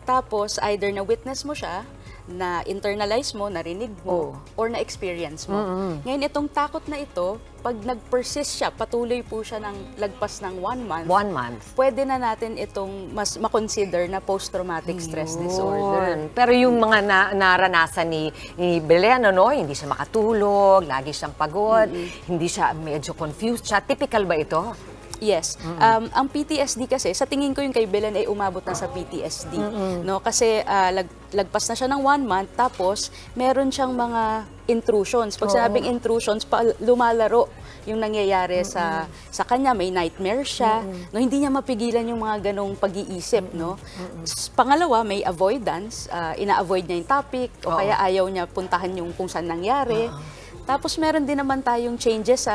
Tapos, either na-witness mo siya, na-internalize mo, narinig mo, or na-experience mo. Ngayon, itong takot na ito, pag nag-persist siya, patuloy po siya ng lagpas ng 1 month. 1 month. Pwede na natin itong mas makonsider na post-traumatic stress disorder. Pero yung mga naranasan ni Belen, ano, hindi siya makatulog, lagi siyang pagod, hindi siya, medyo confused siya. Typical ba ito? Yes. Ang PTSD kasi, sa tingin ko yung kay Belen ay umabot na sa PTSD. No? Kasi lagpas na siya ng 1 month, tapos meron siyang mga intrusions. Pag sinabing intrusions, lumalaro yung nangyayari sa kanya. May nightmare siya. No? Hindi niya mapigilan yung mga ganong pag-iisip. No? Pangalawa, may avoidance. Ina-avoid niya yung topic o kaya ayaw niya puntahan yung kung saan nangyari. Tapos meron din naman tayong changes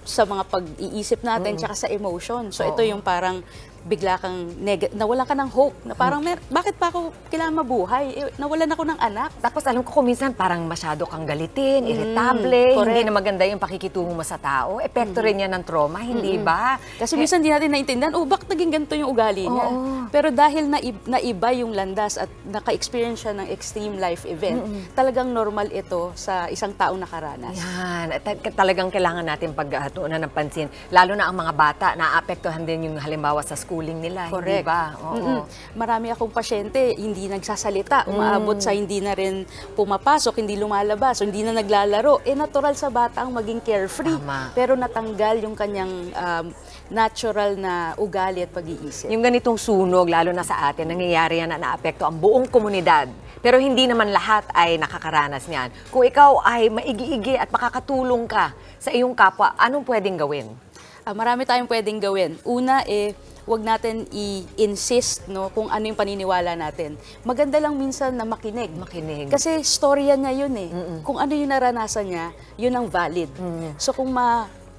sa mga pag-iisip natin tsaka sa emotion. So ito yung parang bigla kang nawalan ka ng hope na parang bakit pa ako kailangan mabuhay? Nawalan ako ng anak. Tapos alam ko kung minsan parang masyado kang galitin, irritable, hindi na maganda yung pakikitungo mo sa tao. Epekto rin yan ng trauma, hindi ba? Kasi minsan hindi natin naintindihan, bakit naging ganito yung ugali niya? Pero dahil naiba yung landas at naka-experience siya ng extreme life event, talagang normal ito sa isang taong nakaranas. Yan. Talagang kailangan natin pagtuunan ng pansin. Lalo na ang mga bata, naapektuhan din yung halimbawa sa schooling nila, hindi ba? Marami akong pasyente, hindi nagsasalita, umaabot sa hindi na rin pumapasok, hindi lumalabas, hindi na naglalaro. Natural sa bata ang maging carefree, pero natanggal yung kanyang natural na ugali at pag-iisip. Yung ganitong sunog, lalo na sa atin, nangyayari yan na naapekto ang buong komunidad. Pero hindi naman lahat ay nakakaranas niyan. Kung ikaw ay maigi-igi at makakatulong ka sa iyong kapwa, anong pwedeng gawin? Marami tayong pwedeng gawin. Una, huwag natin i-insist kung ano yung paniniwala natin. Maganda lang minsan na makinig. Kasi storya niya yun Kung ano yung naranasan niya, yun ang valid. So kung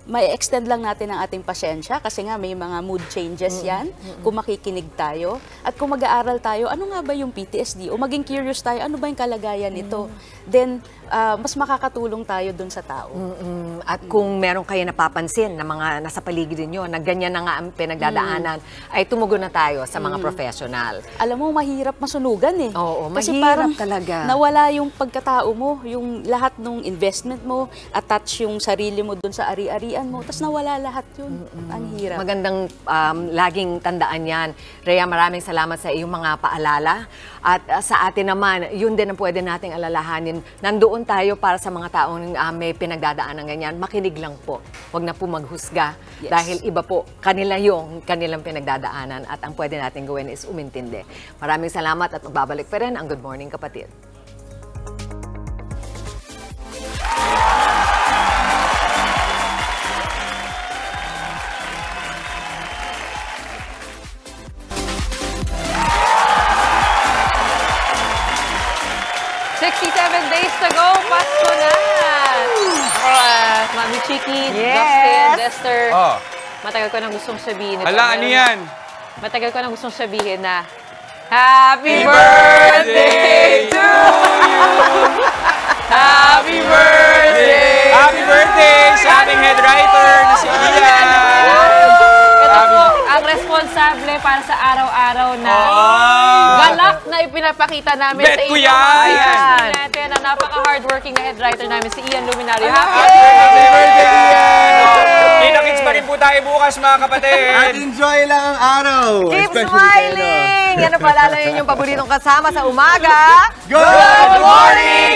may extend lang natin ang ating pasyensya kasi nga may mga mood changes yan kung makikinig tayo at kung mag-aaral tayo, ano nga ba yung PTSD o maging curious tayo, ano ba yung kalagayan nito, then mas makakatulong tayo dun sa tao. At kung meron kayo napapansin na mga nasa paligid niyo na ganyan na nga ang pinagdadaanan, ay tumugon na tayo sa mga professional. Alam mo, mahirap masunugan Oo, kasi mahirap parang talaga. Nawala yung pagkatao mo, yung lahat ng investment mo, attach yung sarili mo dun sa ari-arian mo, tapos nawala lahat yun. Ang hirap. Magandang laging tandaan yan. Rhea, maraming salamat sa iyong mga paalala. At sa atin naman, yun din ang pwede nating alalahanin. Nandoon tayo para sa mga taong may pinagdadaan ng ganyan. Makinig lang po. Huwag na po maghusga. Dahil iba po, kanila yung kanilang pinagdadaanan. At ang pwede natin gawin is umintindi. Maraming salamat at magbabalik pa rin ang Good Morning Kapatid. Days to go, Pasko na! Mami Chiki, Justin, Dexter. Matagal ko nang gustong sabihin ito. Ano yan? Matagal ko nang gustong sabihin na Happy birthday to you! Happy birthday! Happy birthday sa ating head writer na si Ian! Ito po ang responsable para sa araw-araw na galak na ipinapakita namin sa inyo. Yan! Natin ang napaka-hardworking na head writer namin, si Ian Luminario. Happy birthday, Ian! Kita-kits pa rin po tayo bukas, mga kapatid. At enjoy lang ang araw. Keep smiling! Yan ang paalala yun yung paboritong kasama sa umaga. Good morning!